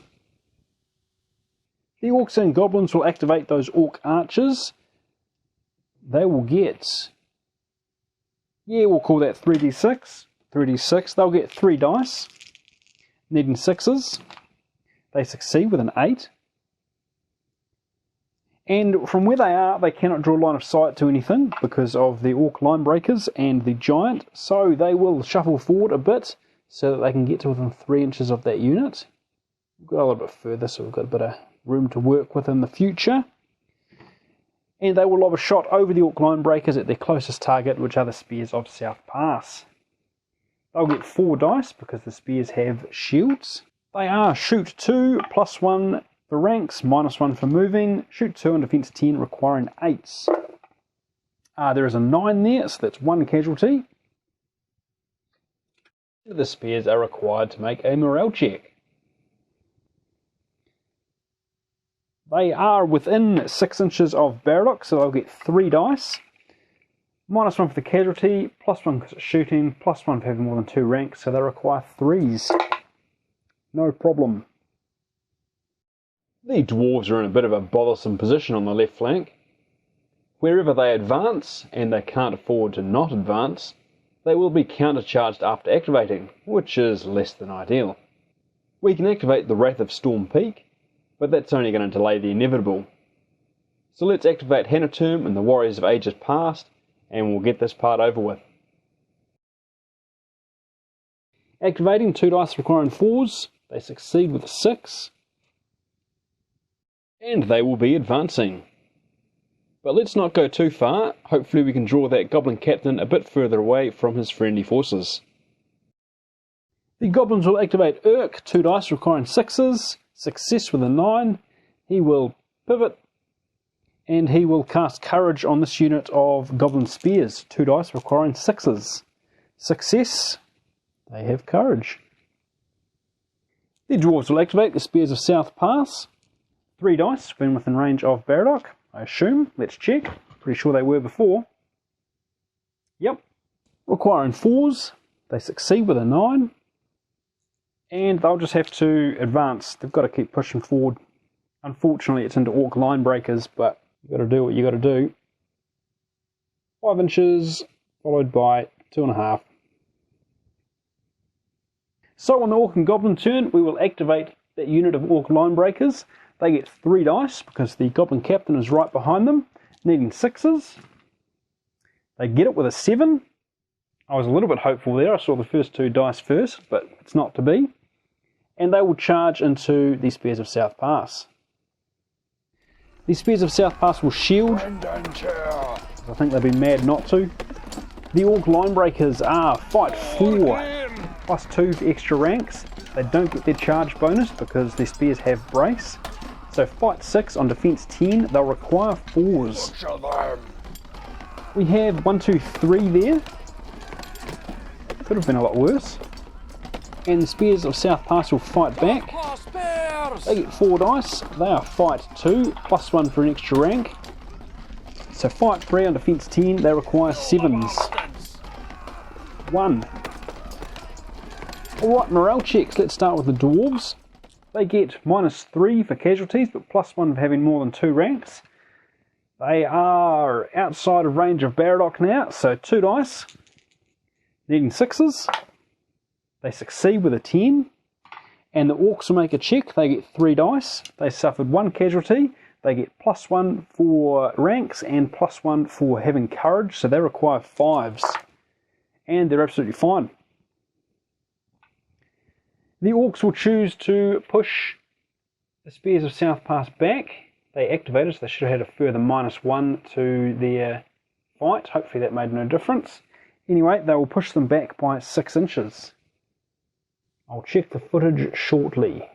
The Orcs and Goblins will activate those Orc Arches. They will get, we'll call that 3d6. 3d6, they'll get 3 dice, needing 6s. They succeed with an 8. And from where they are, they cannot draw line of sight to anything because of the Orc Line Breakers and the Giant. So they will shuffle forward a bit so that they can get to within 3 inches of that unit. We'll go a little bit further, so we've got a bit of room to work with in the future. And they will lob a shot over the Orc Line Breakers at their closest target, which are the Spears of South Pass. They'll get 4 dice because the Spears have shields. They are shoot 2, +1 for ranks, -1 for moving. Shoot 2 on defense 10, requiring 8s. There is a 9 there, so that's 1 casualty. The Spears are required to make a morale check. They are within 6 inches of Baridoc, so they'll get 3 dice. -1 for the casualty, +1 because it's shooting, +1 for having more than 2 ranks, so they require 3s. No problem. The Dwarves are in a bit of a bothersome position on the left flank. Wherever they advance, and they can't afford to not advance, they will be countercharged after activating, which is less than ideal. We can activate the Wrath of Storm Peak, but that's only going to delay the inevitable. So let's activate Hanaterm and the Warriors of Ages Past, and we'll get this part over with. Activating 2 dice requiring 4s, they succeed with a 6. And they will be advancing. But let's not go too far, hopefully we can draw that Goblin Captain a bit further away from his friendly forces. The Goblins will activate Urk, 2 dice requiring 6s, success with a 9, he will pivot, and he will cast Courage on this unit of Goblin Spears, 2 dice requiring 6s. Success, they have Courage. The Dwarves will activate the Spears of South Pass, 3 dice when within range of Baridoc, I assume. Let's check. Pretty sure they were before. Yep. Requiring 4s. They succeed with a 9. and they'll just have to advance. They've got to keep pushing forward. Unfortunately, it's into Orc Line Breakers, but you've got to do what you got to do. 5 inches, followed by 2.5. So on the Orc and Goblin turn, we will activate that unit of Orc Line Breakers. They get 3 dice because the Goblin Captain is right behind them, needing 6s. They get it with a 7. I was a little bit hopeful there. I saw the first 2 dice first, but it's not to be. And they will charge into the Spears of South Pass. The Spears of South Pass will shield. I think they'd be mad not to. The Orc Line Breakers are fight 4, plus 2 for extra ranks. They don't get their charge bonus because their spears have brace. So fight 6 on defense 10, they'll require 4s. We have 1, 2, 3 there. Could have been a lot worse. And the Spears of South Pass will fight back. They get 4 dice. They are fight 2, plus 1 for an extra rank. So fight 3 on defense 10, they require 7s. 1. Alright, morale checks. Let's start with the Dwarves. They get -3 for casualties, but +1 for having more than 2 ranks. They are outside of range of Baridoc now, so 2 dice. Needing 6s. They succeed with a 10. And the Orcs will make a check. They get 3 dice. They suffered 1 casualty. They get +1 for ranks and +1 for having courage, so they require 5s. And they're absolutely fine. The Orcs will choose to push the Spears of South Pass back. They activated, so they should have had a further -1 to their fight. Hopefully that made no difference. Anyway, they will push them back by 6 inches. I'll check the footage shortly.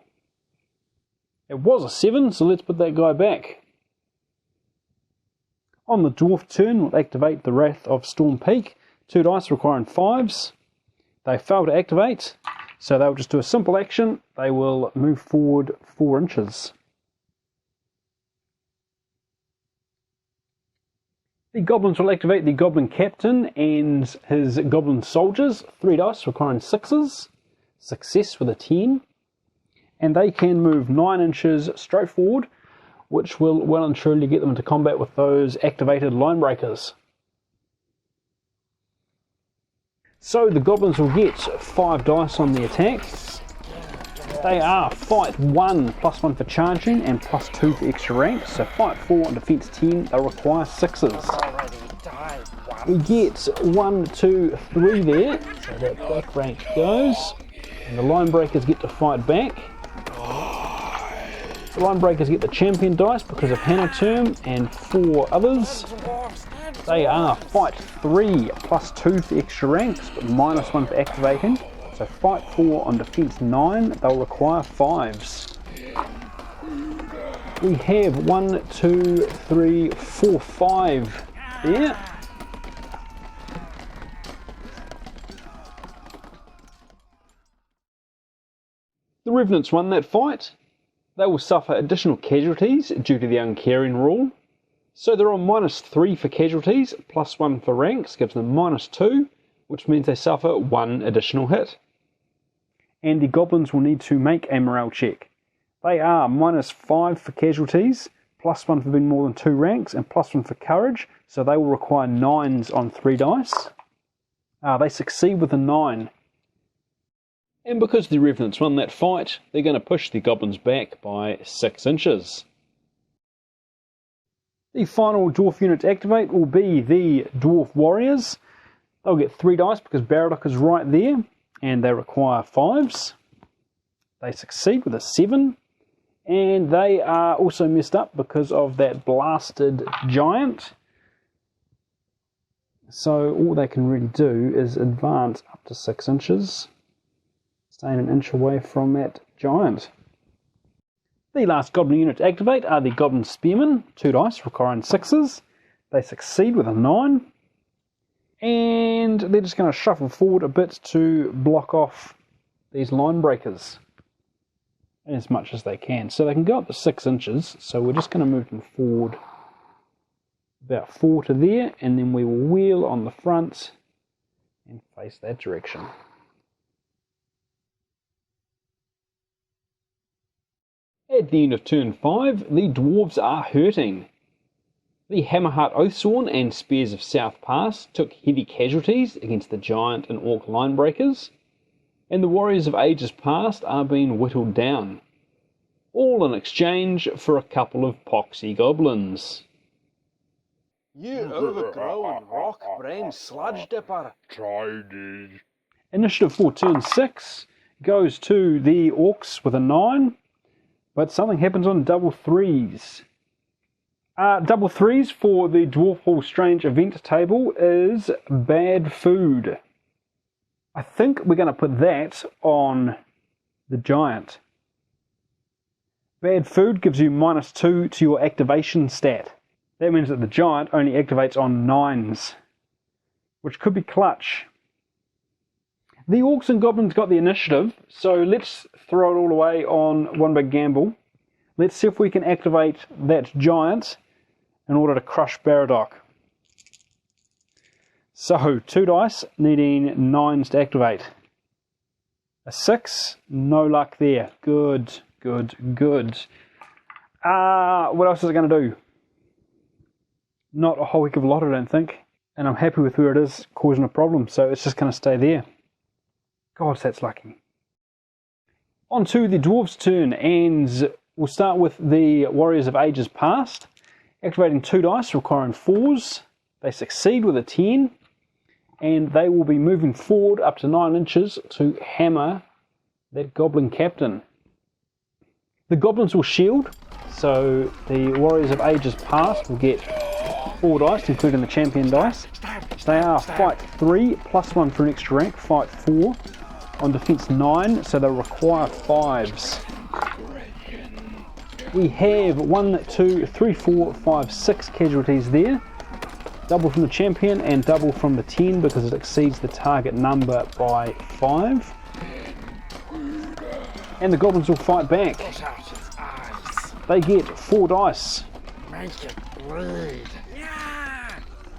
It was a 7, so let's put that guy back. On the Dwarf turn, we'll activate the Wrath of Storm Peak. 2 dice requiring 5s. They fail to activate, so they'll just do a simple action. They will move forward 4 inches. The Goblins will activate the Goblin Captain and his Goblin Soldiers. 3 dice requiring 6s. Success with a 10. And they can move 9 inches straight forward, which will well and truly get them into combat with those activated line breakers. So the Goblins will get 5 dice on the attack. They are fight 1, +1 for charging and +2 for extra rank. So fight 4 on defense 10, they'll require 6s. We get 1, 2, 3 there, so that back rank goes. And the line breakers get to fight back. The line breakers get the champion dice because of Hannah Term and 4 others. They are fight 3, +2 for extra ranks, but -1 for activating. So fight 4 on defense 9, they'll require 5s. We have 1, 2, 3, 4, 5 there. The Revenants won that fight. They will suffer additional casualties due to the uncaring rule. So they're on -3 for casualties, +1 for ranks, gives them -2, which means they suffer 1 additional hit. And the Goblins will need to make a morale check. They are -5 for casualties, +1 for being more than 2 ranks, and +1 for courage, so they will require 9s on 3 dice. They succeed with a 9. And because the Revenants won that fight, they're going to push the Goblins back by 6 inches. The final Dwarf unit to activate will be the Dwarf Warriors. They'll get 3 dice because Baridoc is right there, and they require 5s. They succeed with a 7, and they are also messed up because of that blasted giant. So all they can really do is advance up to 6 inches. Staying an inch away from that giant. The last Goblin unit to activate are the Goblin Spearmen, 2 dice requiring 6s. They succeed with a 9. And they're just going to shuffle forward a bit to block off these line breakers as much as they can. So they can go up to 6 inches, so we're just going to move them forward about 4 to there, and then we will wheel on the front and face that direction. At the end of turn 5, the Dwarves are hurting. The Hammerheart Oathsworn and Spears of South Pass took heavy casualties against the Giant and Orc Line Breakers, and the Warriors of Ages Past are being whittled down, all in exchange for a couple of poxy goblins. You overgrown rock-brained sludge dipper. Initiative for turn 6 goes to the Orcs with a 9, but something happens on double 3s. Double 3s for the Dwarf Hall Strange event table is bad food. I think we're going to put that on the Giant. Bad food gives you -2 to your activation stat. That means that the Giant only activates on 9s, which could be clutch. The Orcs and Goblins got the initiative, so let's throw it all away on one big gamble. Let's see if we can activate that Giant in order to crush Baridoc. So, 2 dice, needing 9s to activate. A 6, no luck there. Good, good, good. What else is it going to do? Not a whole heck of a lot, I don't think. And I'm happy with where it is, causing a problem, so it's just going to stay there. God, that's lucky. On to the Dwarfs Turn, and we'll start with the Warriors of Ages Past. Activating 2 dice, requiring 4s. They succeed with a 10, and they will be moving forward up to 9 inches to hammer that Goblin Captain. The Goblins will shield, so the Warriors of Ages Past will get 4 dice, including the champion dice. They are fight 3, +1 for an extra rank, fight 4. On defense 9, so they'll require 5s. We have 1, 2, 3, 4, 5, 6 casualties there. Double from the champion and double from the 10 because it exceeds the target number by 5. And the Goblins will fight back. They get 4 dice. Make it bleed.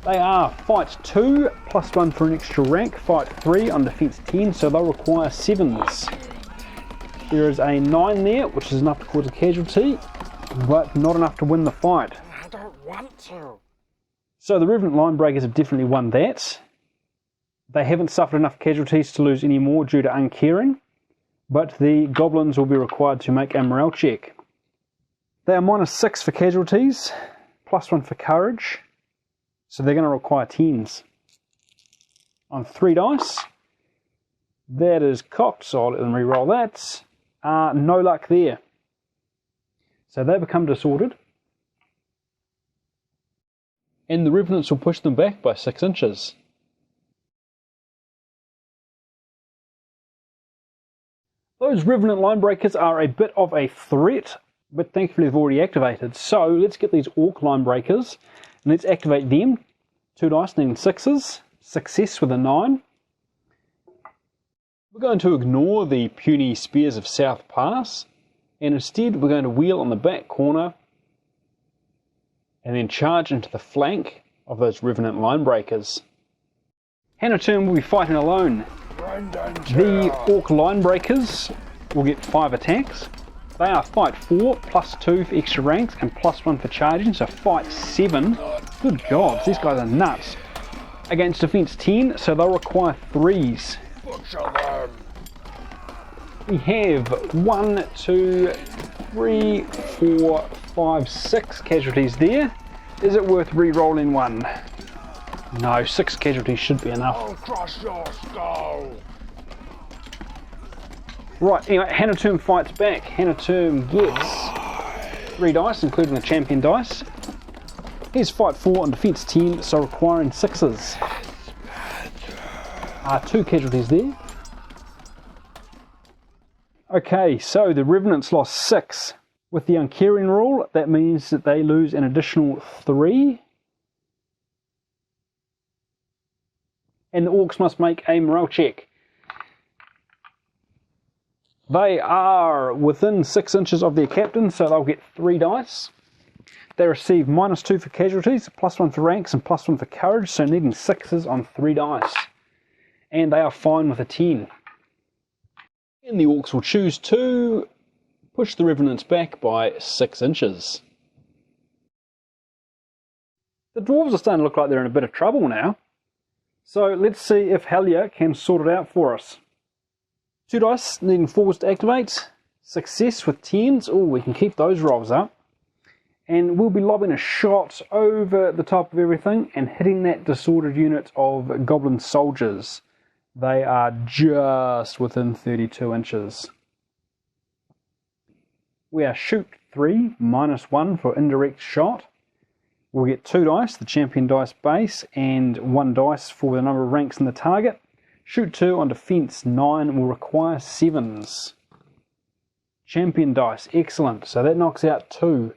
They are fight 2, +1 for an extra rank, fight 3 on defense 10, so they'll require 7s. There is a 9 there, which is enough to cause a casualty, but not enough to win the fight. I don't want to. So the Revenant Line Breakers have definitely won that. They haven't suffered enough casualties to lose any more due to uncaring, but the Goblins will be required to make a morale check. They are -6 for casualties, +1 for courage, so they're going to require 10s. On 3 dice, that is cocked, so I'll let them re-roll that. No luck there. So they become disordered. And the Revenants will push them back by 6 inches. Those Revenant Line Breakers are a bit of a threat, but thankfully they've already activated. So let's get these Orc Line Breakers, and let's activate them. 2 dice, needing 6s. Success with a 9. We're going to ignore the puny Spears of South Pass, and instead we're going to wheel on the back corner and then charge into the flank of those Revenant Line Breakers. Hannah Turn will be fighting alone. The Orc Line Breakers will get 5 attacks. They are fight 4, +2 for extra ranks, and +1 for charging, so fight 7. Good God, these guys are nuts. Against defense 10, so they'll require 3s. We have 1, 2, 3, 4, 5, 6 casualties there. Is it worth re-rolling 1? No, 6 casualties should be enough. I'll crush your skull. Right, anyway, Hannah Turn fights back. Hannah Turn gets 3 dice, including the champion dice. Here's fight 4 on defense 10, so requiring 6s. 2 casualties there. Okay, so the Revenants lost 6. With the uncaring rule, that means that they lose an additional 3. And the Orcs must make a morale check. They are within 6 inches of their captain, so they'll get 3 dice. They receive -2 for casualties, +1 for ranks, and +1 for courage, so needing 6s on 3 dice. And they are fine with a 10. And the Orcs will choose to push the Revenants back by 6 inches. The Dwarves are starting to look like they're in a bit of trouble now. So let's see if Hellier can sort it out for us. 2 dice, needing 4s to activate. Success with 10s. Oh, we can keep those rolls up. And we'll be lobbing a shot over the top of everything and hitting that disordered unit of Goblin soldiers. They are just within 32 inches. We are shoot 3, -1 for indirect shot. We'll get 2 dice, the champion dice base, and 1 dice for the number of ranks in the target. Shoot 2 on defense 9 will require 7s. Champion dice, excellent. So that knocks out 2.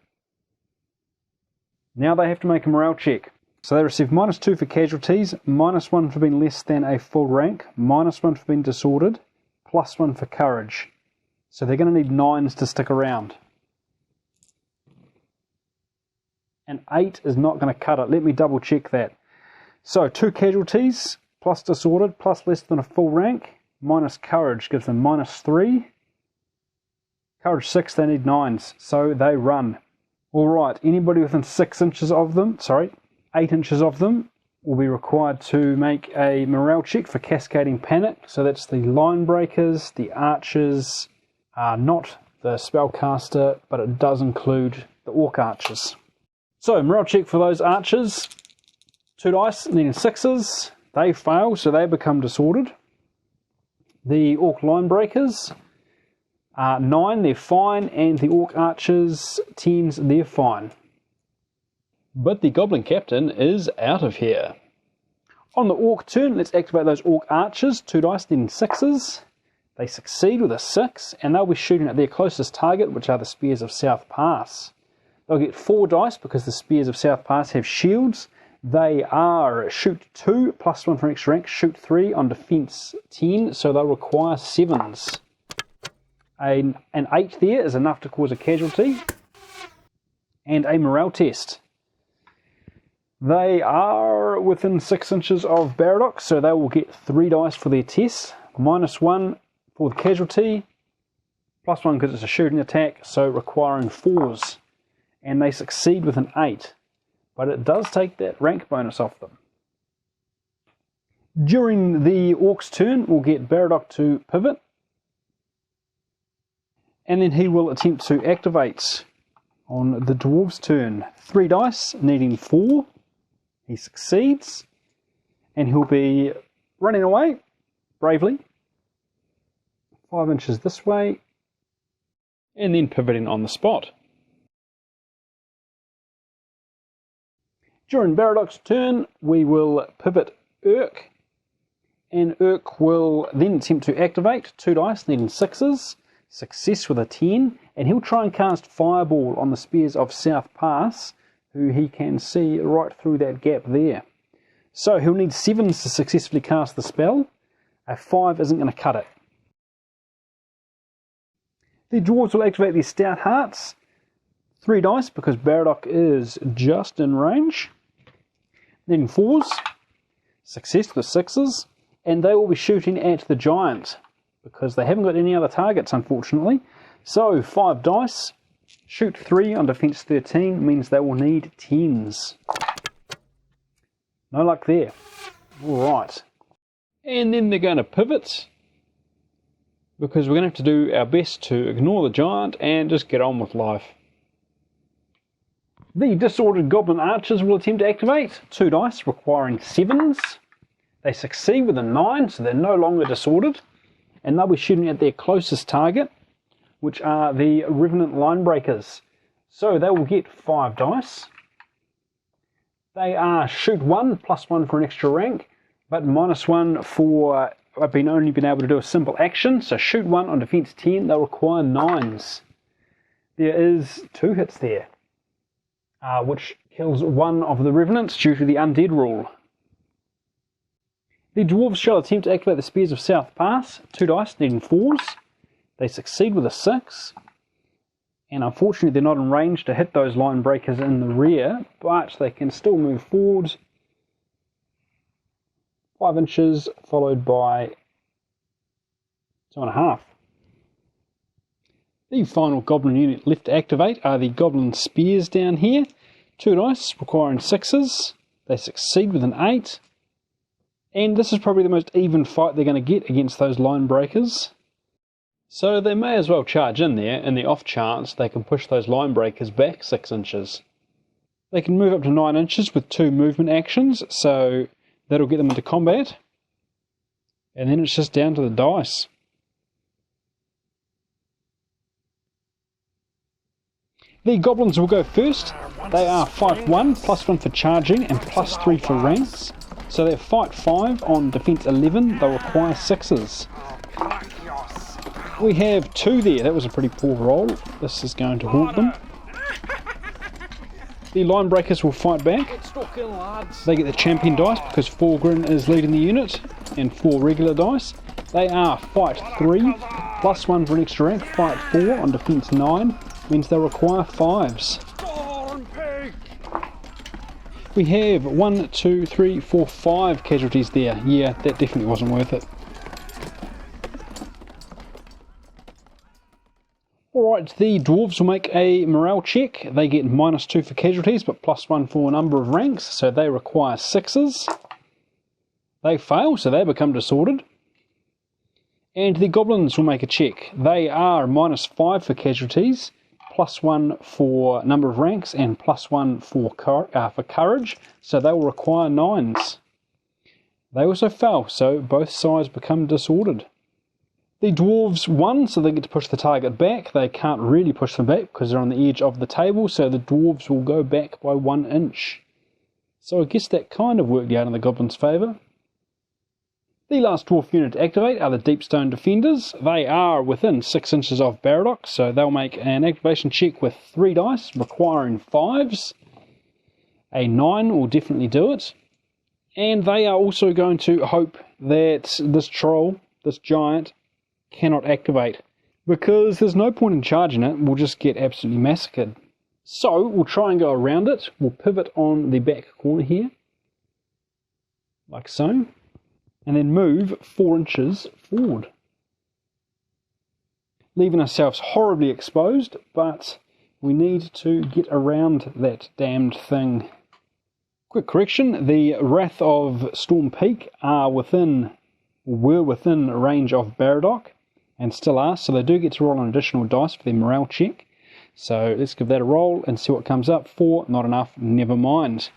Now they have to make a morale check. So they receive -2 for casualties, -1 for being less than a full rank, -1 for being disordered, +1 for courage. So they're going to need 9s to stick around. An 8 is not going to cut it. Let me double check that. So 2 casualties, plus disordered, plus less than a full rank, minus courage gives them -3. Courage 6, they need 9s, so they run. Alright, anybody within 6 inches of them, 8 inches of them, will be required to make a morale check for Cascading Panic. So that's the Line Breakers, the Archers, not the Spellcaster, but it does include the Orc Arches. So, morale check for those Archers. 2 dice, needing 6s. They fail, so they become disordered. The Orc Line Breakers, 9, they're fine, and the Orc Archers, 10s, they're fine. But the Goblin Captain is out of here. On the Orc turn, let's activate those Orc Archers. 2 dice, needing 6s. They succeed with a 6, and they'll be shooting at their closest target, which are the Spears of South Pass. They'll get 4 dice because the Spears of South Pass have shields. They are shoot 2, +1 for extra rank, shoot 3 on defense 10, so they'll require 7s. An 8 there is enough to cause a casualty. And a morale test. They are within 6 inches of Baridoc, so they will get 3 dice for their test. -1 for the casualty, +1 because it's a shooting attack, so requiring 4s. And they succeed with an 8. But it does take that rank bonus off them. During the Orc's turn, we'll get Baridoc to pivot. And then he will attempt to activate on the Dwarf's turn. 3 dice, needing 4. He succeeds. And he'll be running away, bravely. 5 inches this way. And then pivoting on the spot. During Baridoc's turn, we will pivot Urk. And Urk will then attempt to activate. 2 dice, needing 6s. Success with a 10, and he'll try and cast Fireball on the Spears of South Pass, who he can see right through that gap there. So he'll need 7s to successfully cast the spell. A 5 isn't going to cut it. The Dwarves will activate their Stout Hearts. 3 dice because Baridoc is just in range. Then 4s. Success with 6s, and they will be shooting at the Giant, because they haven't got any other targets, unfortunately. So, 5 dice, shoot 3 on defense 13, means they will need 10s. No luck there. Alright. And then they're going to pivot, because we're going to have to do our best to ignore the Giant and just get on with life. The disordered Goblin Archers will attempt to activate. 2 dice, requiring 7s. They succeed with a 9, so they're no longer disordered. And they'll be shooting at their closest target, which are the Revenant Line Breakers. So they will get 5 dice. They are shoot 1, +1 for an extra rank, but -1 for only been able to do a simple action. So shoot 1 on defense 10, they'll require 9s. There is 2 hits there, which kills 1 of the Revenants due to the Undead rule. The Dwarves shall attempt to activate the Spears of South Pass. 2 dice, needing 4s. They succeed with a 6. And unfortunately they're not in range to hit those Line Breakers in the rear, but they can still move forward 5 inches, followed by 2.5. The final Goblin unit left to activate are the Goblin Spears down here. 2 dice, requiring 6s. They succeed with an 8. And this is probably the most even fight they're going to get against those Line Breakers. So they may as well charge in there in the off chance they can push those Line Breakers back 6 inches. They can move up to 9 inches with 2 movement actions, so that'll get them into combat. And then it's just down to the dice. The Goblins will go first. They are fight 1, +1 for charging and +3 for ranks. So they're fight 5 on defense 11, they'll require 6s. We have 2 there, that was a pretty poor roll. This is going to haunt them. The Line Breakers will fight back. They get the champion dice because Forgrin is leading the unit, and 4 regular dice. They are fight 3, +1 for an extra rank, fight 4 on defense 9, means they'll require 5s. We have 1, 2, 3, 4, 5 casualties there. Yeah, that definitely wasn't worth it. Alright, the Dwarves will make a morale check. They get -2 for casualties, but +1 for a number of ranks, so they require 6s. They fail, so they become disordered. And the Goblins will make a check. They are -5 for casualties, +1 for number of ranks, and +1 for courage, so they will require 9s. They also fail, so both sides become disordered. The Dwarves won, so they get to push the target back. They can't really push them back because they're on the edge of the table, so the Dwarves will go back by 1 inch. So I guess that kind of worked out in the Goblins' favour. The last Dwarf unit to activate are the Deepstone Defenders. They are within 6 inches of Baridoc, so they'll make an activation check with 3 dice, requiring 5s. A 9 will definitely do it. And they are also going to hope that this troll, this giant, cannot activate, because there's no point in charging it, we'll just get absolutely massacred. So we'll try and go around it. We'll pivot on the back corner here, like so, and then move 4 inches forward, leaving ourselves horribly exposed, but we need to get around that damned thing. Quick correction, the Wrath of Storm Peak were within range of Baridoc, and still are, so they do get to roll an additional dice for their morale check. So let's give that a roll and see what comes up. 4, not enough, never mind.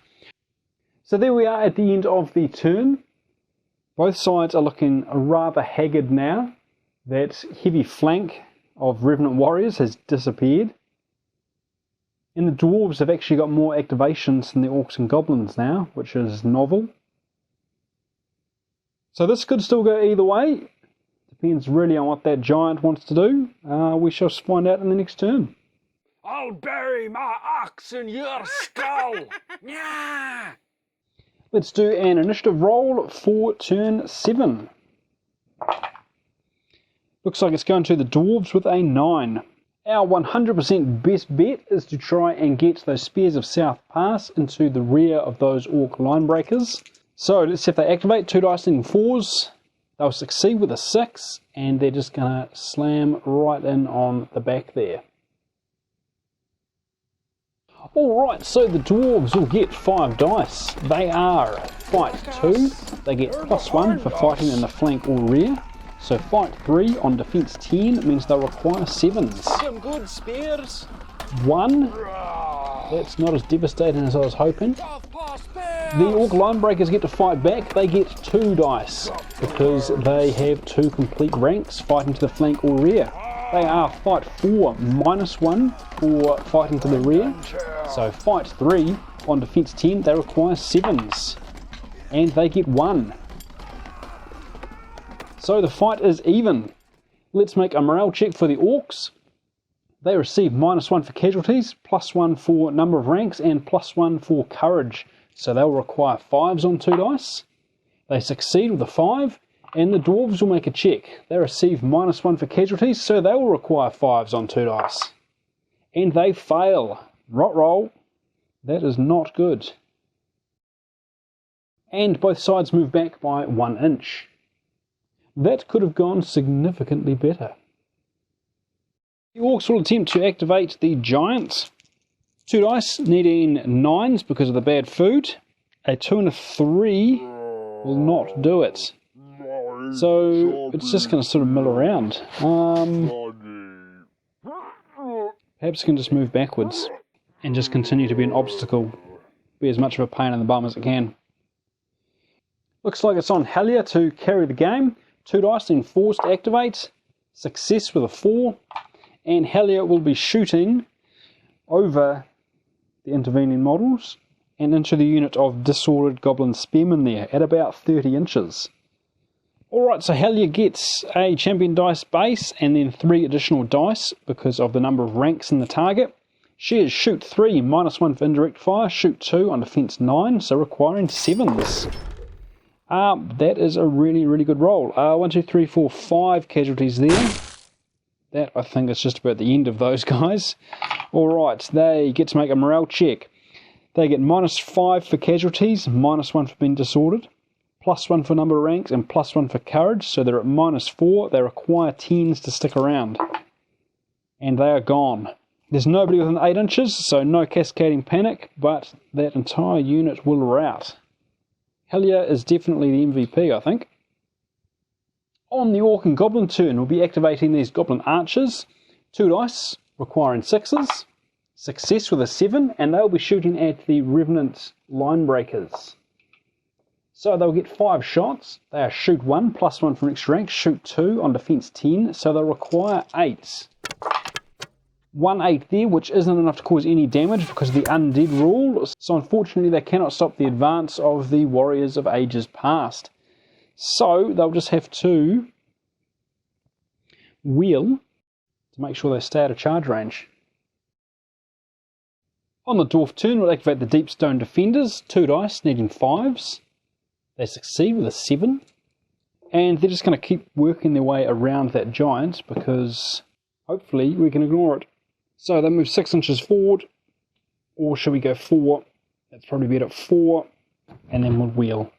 So there we are at the end of the turn. Both sides are looking rather haggard now. That heavy flank of Revenant Warriors has disappeared. And the Dwarves have actually got more activations than the Orcs and Goblins now, which is novel. So this could still go either way. Depends really on what that giant wants to do. We shall find out in the next turn. I'll bury my axe in your skull! Yeah! Let's do an initiative roll for turn 7. Looks like it's going to the Dwarves with a 9. Our 100% best bet is to try and get those Spears of South Pass into the rear of those Orc Line Breakers. So let's see if they activate. 2 dice in 4s. They'll succeed with a 6, and they're just going to slam right in on the back there. Alright, so the Dwarves will get 5 dice. They are fight 2. They get +1 for fighting in the flank or rear. So fight 3 on defense 10 means they'll require 7s. Some good spears. 1. That's not as devastating as I was hoping. The Orc Line Breakers get to fight back. They get 2 dice because they have 2 complete ranks fighting to the flank or rear. They are fight 4 -1 for fighting to the rear. So fight 3 on defense 10, they require 7s. And they get 1. So the fight is even. Let's make a morale check for the Orcs. They receive -1 for casualties, +1 for number of ranks, and +1 for courage. So they'll require 5s on 2 dice. They succeed with a 5, and the Dwarves will make a check. They receive -1 for casualties, so they will require 5s on 2 dice. And they fail. Rot roll. That is not good. And both sides move back by 1 inch. That could have gone significantly better. The Orcs will attempt to activate the Giant. 2 dice, needing 9s because of the bad food. A 2 and a 3 will not do it. So it's just going to sort of mill around. Perhaps it can just move backwards and just continue to be an obstacle. Be as much of a pain in the bum as it can. Looks like it's on Hellier to carry the game. 2 dice and 4s to activate. Success with a 4. And Hellier will be shooting over the intervening models and into the unit of disordered Goblin Spearmen there at about 30 inches. Alright, so Hellier gets a champion dice base and then 3 additional dice because of the number of ranks in the target. She is shoot 3, -1 for indirect fire, shoot 2 on defense 9, so requiring 7s. That is a really, really good roll. 1, 2, 3, 4, 5 casualties there. That, I think, is just about the end of those guys. Alright, they get to make a morale check. They get -5 for casualties, -1 for being disordered, +1 for number of ranks, and +1 for courage, so they're at -4. They require 10s to stick around. And they are gone. There's nobody within 8 inches, so no cascading panic, but that entire unit will rout. Hellier is definitely the MVP, I think. On the Orc and Goblin turn, we'll be activating these Goblin Arches. 2 dice, requiring 6s. Success with a 7, and they'll be shooting at the Revenant Line Breakers. So they'll get 5 shots. They are shoot 1, +1 for an extra rank, shoot 2 on defense 10, so they'll require 8s. 1 8 there, which isn't enough to cause any damage because of the undead rule, so unfortunately they cannot stop the advance of the warriors of ages past. So they'll just have to wheel to make sure they stay out of charge range. On the Dwarf turn, we'll activate the Deepstone Defenders, 2 dice, needing 5s. They succeed with a 7. And they're just going to keep working their way around that giant because hopefully we can ignore it. So they move 6 inches forward, or should we go 4? That's probably better at 4, and then we'll wheel.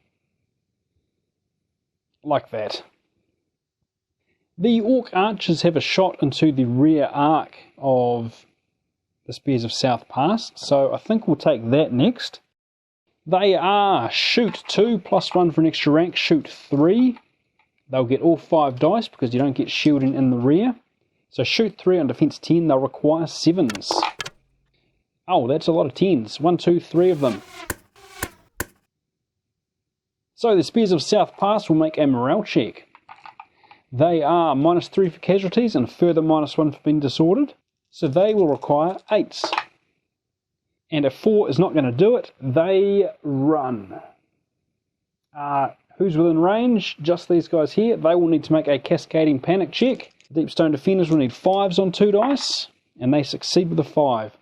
Like that. The Orc Archers have a shot into the rear arc of the Spears of South Pass, so I think we'll take that next. They are shoot 2, +1 for an extra rank, shoot 3. They'll get all 5 dice because you don't get shielding in the rear. So shoot 3 on defense 10, they'll require 7s. Oh, that's a lot of 10s. 1, 2, 3 of them. So the Spears of South Pass will make a morale check. They are -3 for casualties and a further -1 for being disordered. So they will require 8s. And if 4 is not going to do it, they run. Who's within range? Just these guys here. They will need to make a cascading panic check. Deepstone Defenders will need 5s on 2 dice, and they succeed with a 5.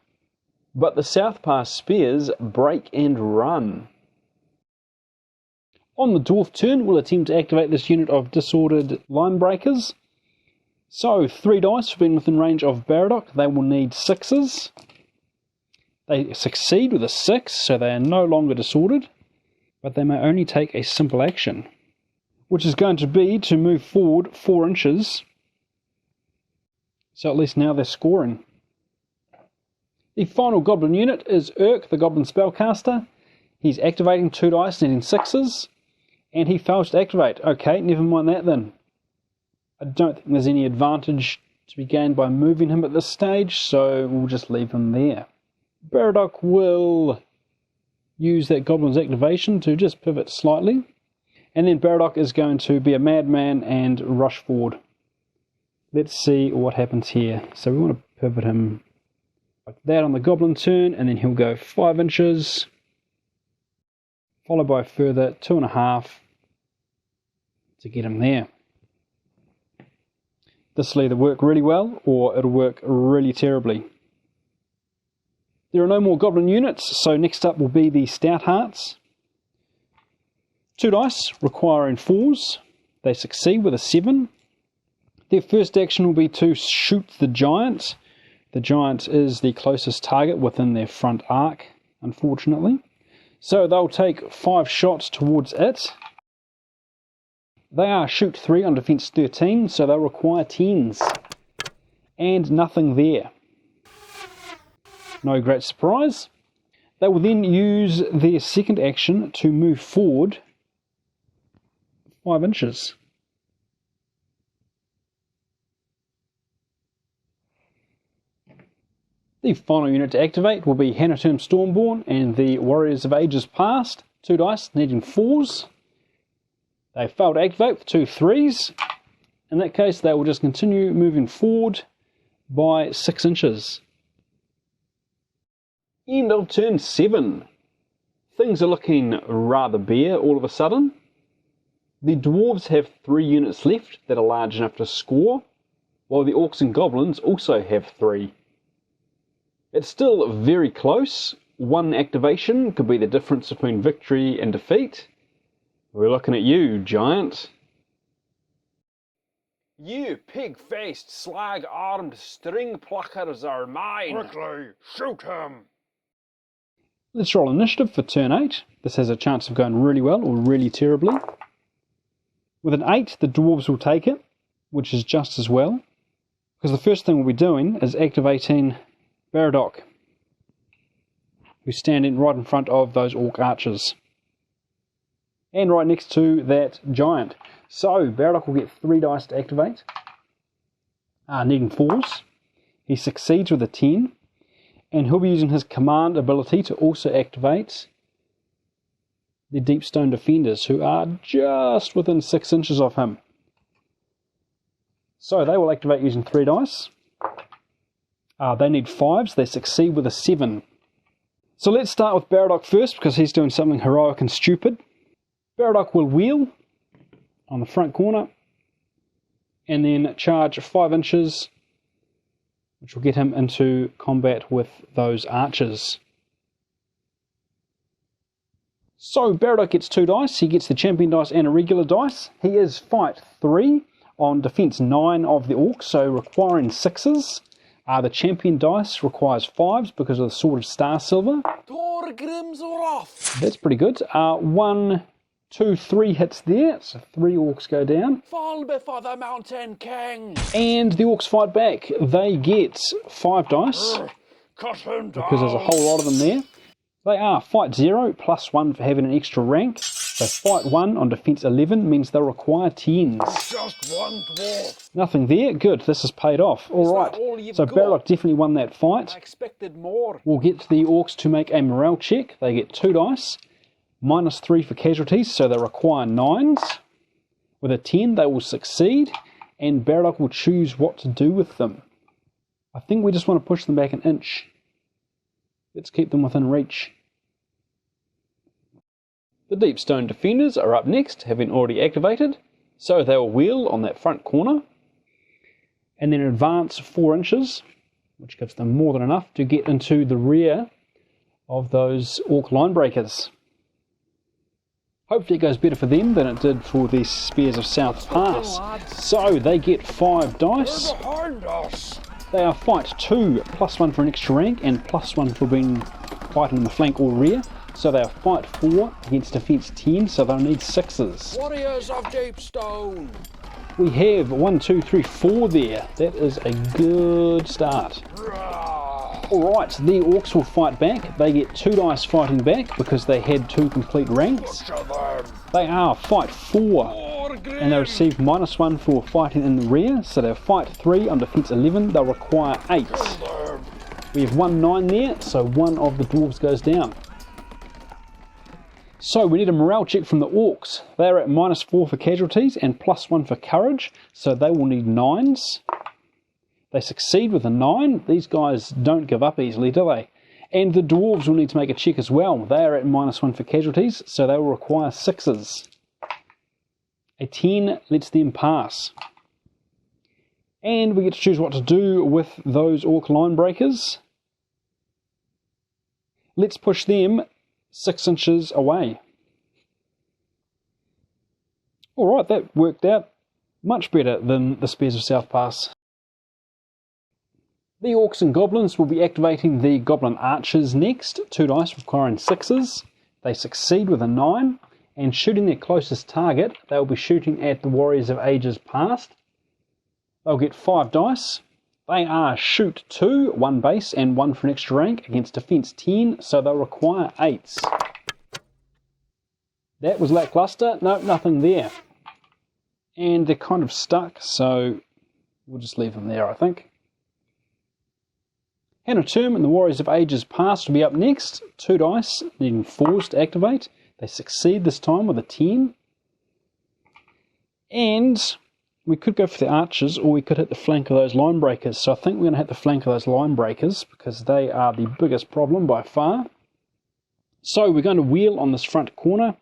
But the South Pass Spears break and run. On the Dwarf turn, we'll attempt to activate this unit of disordered Line Breakers. So 3 dice for being within range of Baridoc. They will need 6s. They succeed with a 6, so they are no longer disordered, but they may only take a simple action, which is going to be to move forward 4 inches. So at least now they're scoring. The final Goblin unit is Urk, the Goblin Spellcaster. He's activating 2 dice, needing 6s, and he fails to activate. Okay, never mind that then. I don't think there's any advantage to be gained by moving him at this stage, so we'll just leave him there. Baridoc will use that Goblin's activation to just pivot slightly, and then Baridoc is going to be a madman and rush forward. Let's see what happens here. So we want to pivot him like that on the Goblin turn, and then he'll go 5 inches, followed by a further 2.5 to get him there. This will either work really well, or it'll work really terribly. There are no more Goblin units, so next up will be the Stout Hearts. 2 dice, requiring 4s. They succeed with a 7. Their first action will be to shoot the giant. The giant is the closest target within their front arc, unfortunately. So they'll take 5 shots towards it. They are shoot 3 on defense 13, so they'll require 10s. and nothing there. No great surprise. They will then use their second action to move forward 5 inches. The final unit to activate will be Hanatum Stormborn and the Warriors of Ages Past. 2 dice, needing 4s. They fail to activate with 2 3s. In that case, they will just continue moving forward by 6 inches. End of turn 7. Things are looking rather bare all of a sudden. The Dwarves have 3 units left that are large enough to score, while the Orcs and Goblins also have 3. It's still very close. 1 activation could be the difference between victory and defeat. We're looking at you, Giant. You pig-faced, slag-armed string pluckers are mine. Quickly, shoot him! Let's roll initiative for turn 8. This has a chance of going really well or really terribly. With an 8, the Dwarves will take it, which is just as well, because the first thing we'll be doing is activating Baridoc, who's standing right in front of those Orc Arches, and right next to that Giant. So Baridoc will get 3 dice to activate, needing 4s. He succeeds with a 10, and he'll be using his command ability to also activate the Deepstone defenders, who are just within 6 inches of him. So they will activate using 3 dice. They need 5s, they succeed with a 7. So let's start with Baridoc first, because he's doing something heroic and stupid. Baridoc will wheel on the front corner, and then charge 5 inches, which will get him into combat with those archers. So Baridoc gets 2 dice, he gets the champion dice and a regular dice. He is fight 3 on defense 9 of the Orcs, so requiring 6s. The champion dice requires 5s because of the Sword of Star Silver. That's pretty good. 1, 2, 3 hits there, so 3 Orcs go down. Fall before the Mountain King! And the Orcs fight back. They get 5 dice, Cut him down! because there's a whole lot of them there. They are fight 0, plus 1 for having an extra rank. So fight 1 on defense 11 means they'll require 10s. Just 1 dwarf! Nothing there. Good, this has paid off. Alright, so Baridoc definitely won that fight. I expected more. We'll get the Orcs to make a morale check. They get 2 dice, minus 3 for casualties, so they require 9s. With a 10 they will succeed, and Baridoc will choose what to do with them. I think we just want to push them back an inch. Let's keep them within reach. The Deepstone defenders are up next, having already activated, so they will wheel on that front corner, and then advance 4 inches, which gives them more than enough to get into the rear of those Orc Line Breakers. Hopefully it goes better for them than it did for the Spears of South Pass. So they get 5 dice. Behind us! They are fight 2, plus 1 for an extra rank, and plus 1 for being fighting in the flank or rear. So they are fight 4 against defense 10, so they'll need 6s. Warriors of Deepstone! We have 1, 2, 3, 4 there. That is a good start. Alright, the Orcs will fight back. They get 2 dice fighting back because they had 2 complete ranks. They are fight 4. And they receive minus 1 for fighting in the rear, so they're fight 3 on defense 11, they'll require 8. We have 1 9 there, so 1 of the Dwarves goes down. So we need a morale check from the Orcs. They're at minus 4 for casualties and plus 1 for courage, so they will need 9s. They succeed with a 9. These guys don't give up easily, do they? And the Dwarves will need to make a check as well. They are at minus 1 for casualties, so they will require 6s. A 10 lets them pass. And we get to choose what to do with those Orc Line Breakers. Let's push them 6 inches away. Alright, that worked out much better than the Spears of South Pass. The Orcs and Goblins will be activating the Goblin Arches next. 2 dice requiring 6s. They succeed with a 9. And shooting their closest target, they'll be shooting at the Warriors of Ages Past. They'll get 5 dice. They are shoot 2, 1 base and 1 for an extra rank against defense 10, so they'll require 8s. That was lackluster. No, nothing there. And they're kind of stuck, so we'll just leave them there, I think. Hand of Term and the Warriors of Ages Past will be up next. 2 dice, needing 4s to activate. They succeed this time with a 10. And we could go for the Archers, or we could hit the flank of those Line Breakers. So I think we're going to hit the flank of those Line Breakers, because they are the biggest problem by far. So we're going to wheel on this front corner.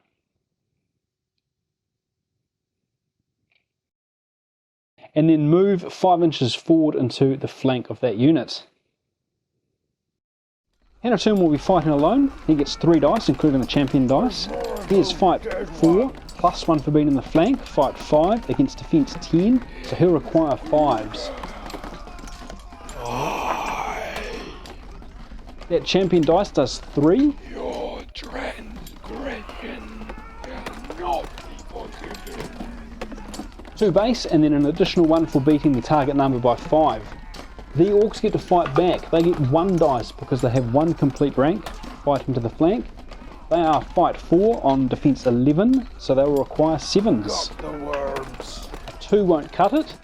And then move 5 inches forward into the flank of that unit. Hand of Turn will be fighting alone. He gets 3 dice, including the champion dice. He is fight 4, plus 1 for being in the flank, fight 5 against defense 10, so he'll require 5s. That champion dice does 3. Your transgression cannot be forgiven. 2 base, and then an additional 1 for beating the target number by 5. The Orcs get to fight back. They get 1 dice because they have 1 complete rank fighting to the flank. They are fight 4 on defense 11, so they will require 7s. Got the worms. 2 won't cut it.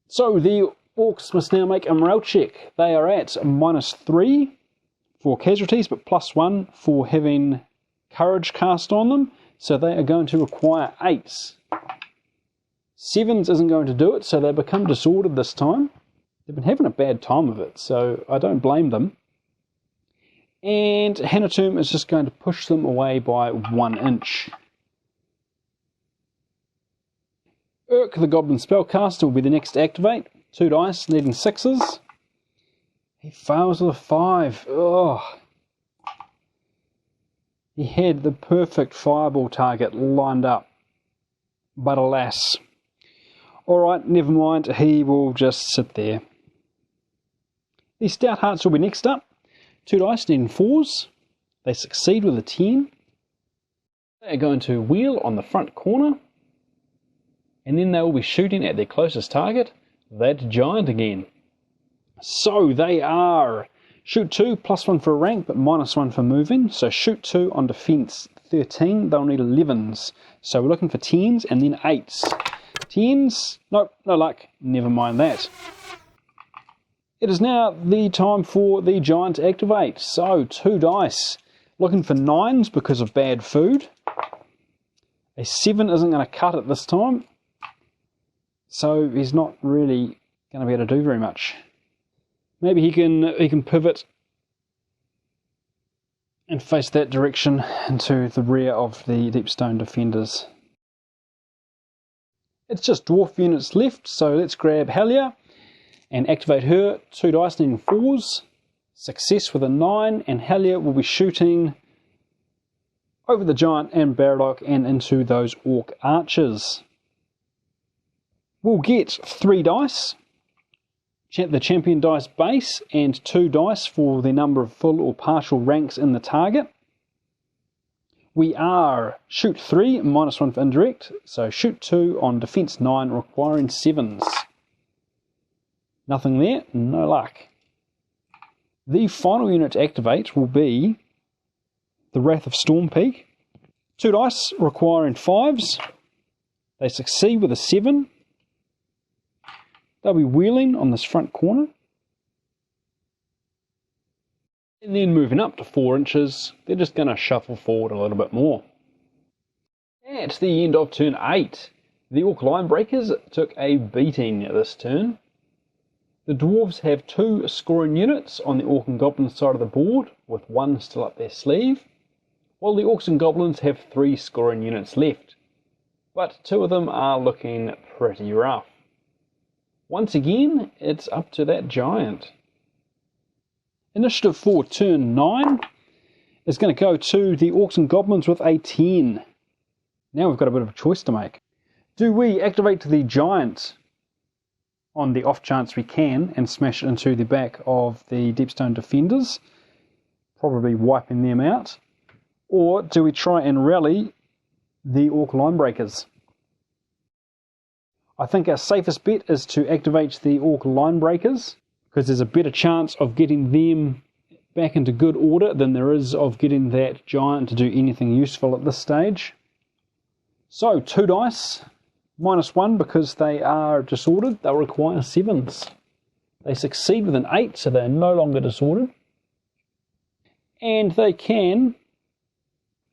So the Orcs must now make a morale check. They are at -3 for casualties, but +1 for having courage cast on them. So they are going to require 8s. 7s isn't going to do it, so they become disordered this time. They've been having a bad time of it, so I don't blame them. And Hand of Term is just going to push them away by 1 inch. Urk, the Goblin Spellcaster, will be the next to activate. 2 dice, needing 6s. He fails with a 5. Ugh. He had the perfect fireball target lined up. But alas. Alright, never mind, he will just sit there. The Stout Hearts will be next up. 2 dice, needing 4s. They succeed with a 10. They are going to wheel on the front corner. And then they will be shooting at their closest target, that giant again. So they are shoot 2, +1 for a rank, but -1 for moving. So shoot 2 on defense 13, they'll need 11s. So we're looking for 10s and then 8s. 10s, nope, no luck, never mind that. It is now the time for the giant to activate. So 2 dice, looking for 9s because of bad food. A 7 isn't going to cut it this time. So he's not really going to be able to do very much. Maybe he can pivot and face that direction into the rear of the Deepstone defenders. It's just dwarf units left, so let's grab Halia and activate her. 2 dice, needing 4s. Success with a 9, and Halia will be shooting over the giant and Baridoc and into those Orc Arches. We'll get 3 dice. The champion dice base and 2 dice for the number of full or partial ranks in the target. We are shoot 3, -1 for indirect, so shoot 2 on defense 9, requiring 7s. Nothing there, no luck. The final unit to activate will be the Wrath of Stormpeak. 2 dice, requiring 5s. They succeed with a 7. They'll be wheeling on this front corner. And then moving up to 4 inches, they're just going to shuffle forward a little bit more. At the end of turn 8, the Orc Line Breakers took a beating this turn. The Dwarves have 2 scoring units on the Orc and Goblin side of the board, with 1 still up their sleeve, while the Orcs and Goblins have 3 scoring units left, but 2 of them are looking pretty rough. Once again, it's up to that giant. Initiative for turn 9 is going to go to the Orcs and Goblins with a 10. Now we've got a bit of a choice to make. Do we activate the giant on the off chance we can and smash it into the back of the Deepstone defenders, probably wiping them out? Or do we try and rally the Orc Line Breakers? I think our safest bet is to activate the Orc Line Breakers, because there's a better chance of getting them back into good order than there is of getting that giant to do anything useful at this stage. So 2 dice, -1 because they are disordered. They'll require 7s. They succeed with an 8, so they're no longer disordered. And they can,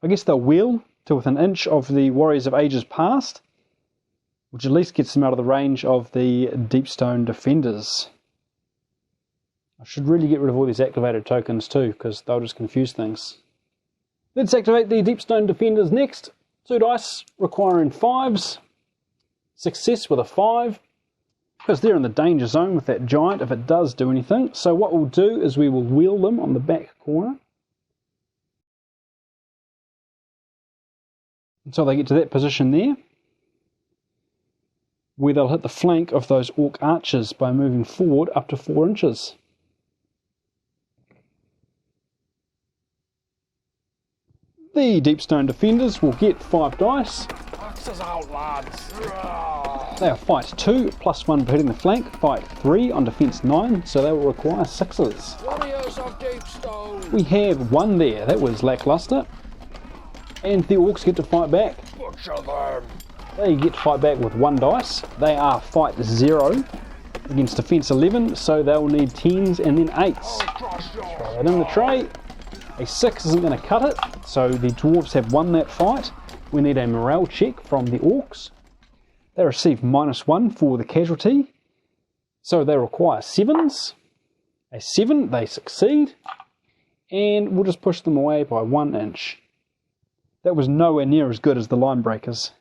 I guess they'll wheel to within an inch of the Warriors of Ages Past, which at least gets them out of the range of the Deepstone defenders. I should really get rid of all these activated tokens too, because they'll just confuse things. Let's activate the Deepstone defenders next. 2 dice, requiring 5s. Success with a 5, because they're in the danger zone with that giant if it does do anything. So what we'll do is we will wheel them on the back corner until they get to that position there, where they'll hit the flank of those Orc Arches by moving forward up to 4 inches. The Deepstone defenders will get 5 dice. Axes out, lads. They are fight 2, +1 for hitting the flank, fight 3 on defense 9, so they will require 6s. Warriors of Deepstone. We have 1 there, that was lackluster. And the Orcs get to fight back. Butcher them. They get to fight back with 1 dice. They are fight 0 against defense 11, so they'll need 10s and then 8s. Throw that in the tray. A 6 isn't going to cut it, so the Dwarves have won that fight. We need a morale check from the Orcs. They receive -1 for the casualty, so they require 7s. A 7, they succeed, and we'll just push them away by 1 inch. That was nowhere near as good as the Line Breakers.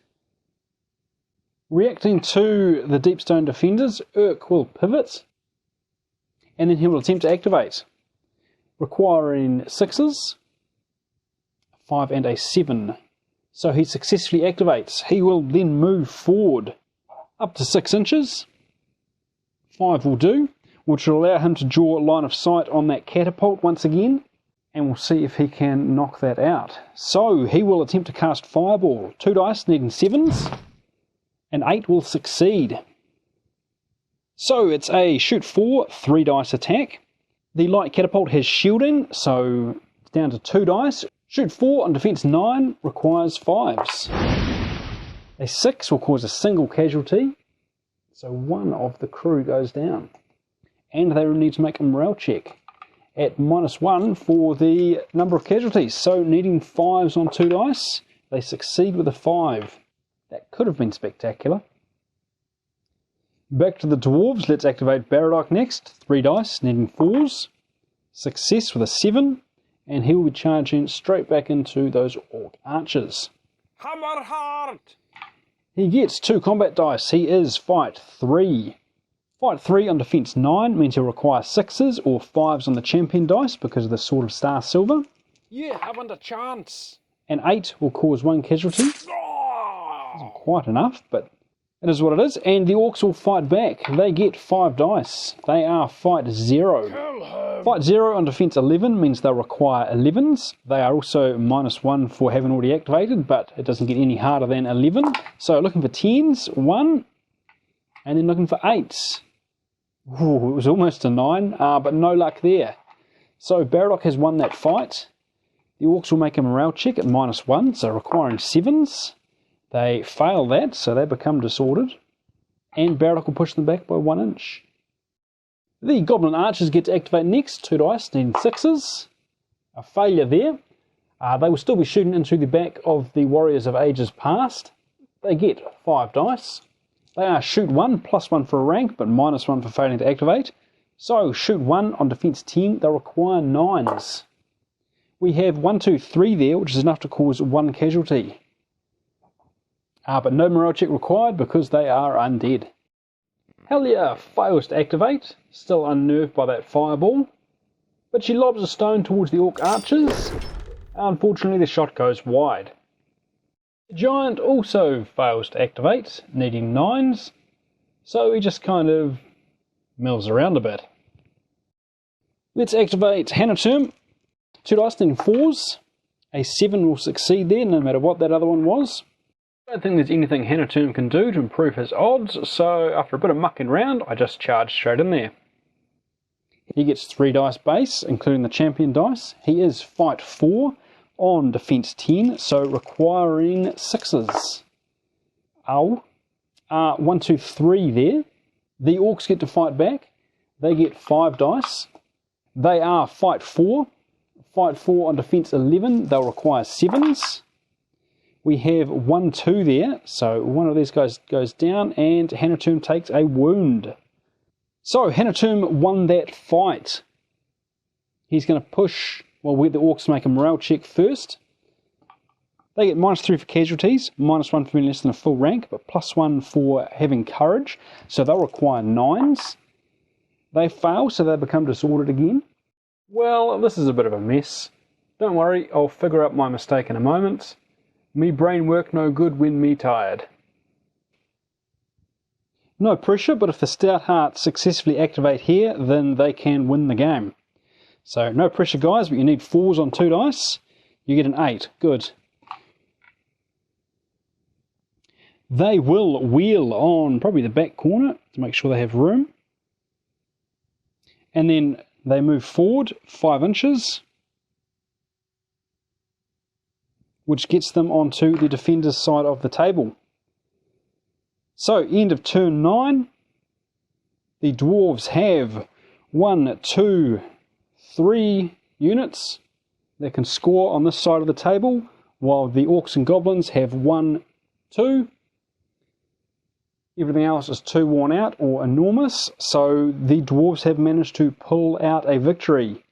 Reacting to the Deepstone defenders, Urk will pivot, and then he will attempt to activate, requiring 6s, 5 and a 7. So he successfully activates. He will then move forward up to 6 inches. 5 will do, which will allow him to draw line of sight on that catapult once again, and we'll see if he can knock that out. So he will attempt to cast Fireball. 2 dice needing 7s, and 8 will succeed. So it's a shoot 4, 3 dice attack. The light catapult has shielding, so it's down to 2 dice. Shoot 4 on defense 9 requires 5s. A 6 will cause a single casualty, so 1 of the crew goes down. And they will need to make a morale check at -1 for the number of casualties, so needing 5s on 2 dice. They succeed with a 5. That could have been spectacular. Back to the Dwarves, let's activate Baridoc next. 3 dice, needing 4s. Success with a 7, and he will be charging straight back into those Orc Arches. Hammer hard. He gets 2 combat dice. He is fight 3. Fight 3 on defense 9 means he'll require 6s or 5s on the champion dice because of the Sword of Star Silver. You haven't a chance. And 8 will cause 1 casualty. Isn't quite enough, but it is what it is. And the Orcs will fight back. They get 5 dice. They are fight 0. Kill him. Fight 0 on defense 11 means they'll require 11s. They are also -1 for having already activated, but it doesn't get any harder than 11. So looking for 10s, 1, and then looking for 8s. Ooh, it was almost a 9, but no luck there. So Baridoc has won that fight. The Orcs will make a morale check at -1, so requiring 7s. They fail that, so they become disordered. And Baridoc will push them back by 1 inch. The Goblin Arches get to activate next. 2 dice, needing 6s. A failure there. They will still be shooting into the back of the Warriors of Ages Past. They get 5 dice. They are shoot 1, +1 for a rank, but -1 for failing to activate. So shoot 1 on defense 10, they'll require 9s. We have 1, 2, 3 there, which is enough to cause 1 casualty. But no morale check required because they are undead. Helia fails to activate, still unnerved by that fireball, but she lobs a stone towards the Orc Archers. Unfortunately, the shot goes wide. The Giant also fails to activate, needing 9s, so he just kind of mills around a bit. Let's activate Hanatum. 2 dice, needing 4s. A 7 will succeed there, no matter what that other one was. I don't think there's anything Hanatum can do to improve his odds, so after a bit of mucking around, I just charge straight in there. He gets 3 dice base, including the champion dice. He is fight 4 on defense 10, so requiring 6s. Ow. 1, 2, 3 there. The orcs get to fight back. They get 5 dice. They are fight 4. Fight 4 on defense 11. They'll require 7s. We have 1, 2 there, so one of these guys goes down, and Hanatum takes a wound. So Hanatum won that fight. He's going to push, well, the orcs make a morale check first. They get -3 for casualties, -1 for being less than a full rank, but +1 for having courage, so they'll require 9s. They fail, so they become disordered again. Well, this is a bit of a mess. Don't worry, I'll figure out my mistake in a moment. Me brain work no good when me tired. No pressure, but if the Stout Hearts successfully activate here, then they can win the game. So no pressure, guys, but you need 4s on 2 dice. You get an 8. Good. They will wheel on probably the back corner to make sure they have room. And then they move forward 5 inches, which gets them onto the defender's side of the table. So, end of turn 9. The dwarves have 1, 2, 3 units that can score on this side of the table, while the orcs and goblins have 1, 2. Everything else is too worn out or enormous, so the dwarves have managed to pull out a victory.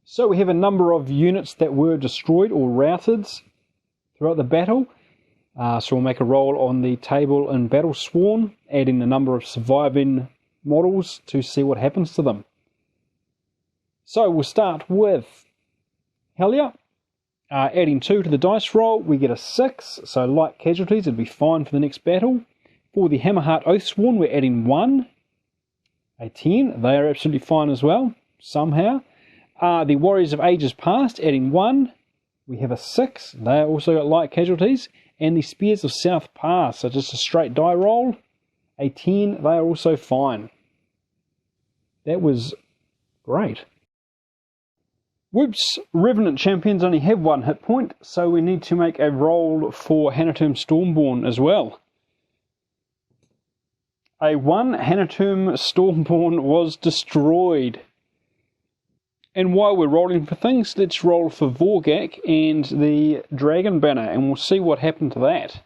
So we have a number of units that were destroyed or routed throughout the battle. So we'll make a roll on the table in Battle Sworn, adding the number of surviving models to see what happens to them. So we'll start with Hellier. Adding 2 to the dice roll, we get a 6, so light casualties, it'd be fine for the next battle. For the Hammerheart Oathsworn, we're adding 1, a 10, they are absolutely fine as well, somehow. The Warriors of Ages Past, adding 1, we have a 6, they also got light casualties. And the Spears of South Pass, so just a straight die roll, a 10, they are also fine. That was great. Whoops, Revenant Champions only have 1 hit point, so we need to make a roll for Hanatum Stormborn as well. A 1, Hanatum Stormborn was destroyed. And while we're rolling for things, let's roll for Vorgak and the Dragon Banner, and we'll see what happened to that.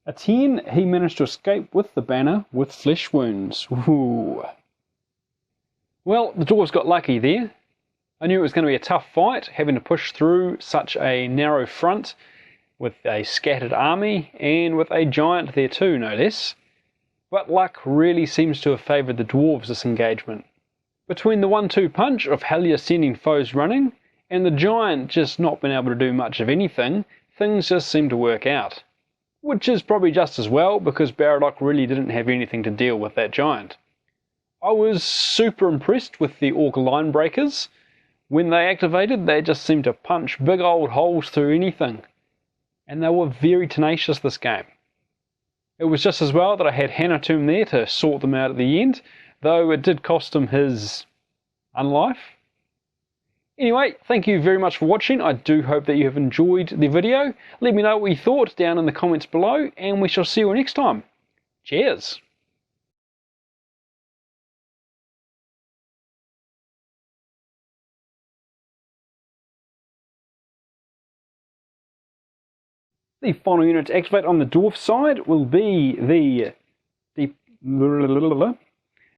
A 10, he managed to escape with the banner with flesh wounds. Ooh. Well, the dwarves got lucky there. I knew it was going to be a tough fight, having to push through such a narrow front with a scattered army and with a giant there too, no less. But luck really seems to have favoured the dwarves this engagement. Between the 1-2 punch of Hellier sending foes running and the giant just not being able to do much of anything, things just seem to work out. Which is probably just as well, because Baridoc really didn't have anything to deal with that giant. I was super impressed with the Orc Line Breakers. When they activated, they just seemed to punch big old holes through anything. And they were very tenacious this game. It was just as well that I had Hanatum there to sort them out at the end, though it did cost him his unlife. Anyway, thank you very much for watching. I do hope that you have enjoyed the video. Let me know what you thought down in the comments below, and we shall see you next time. Cheers! The final unit to activate on the dwarf side will be the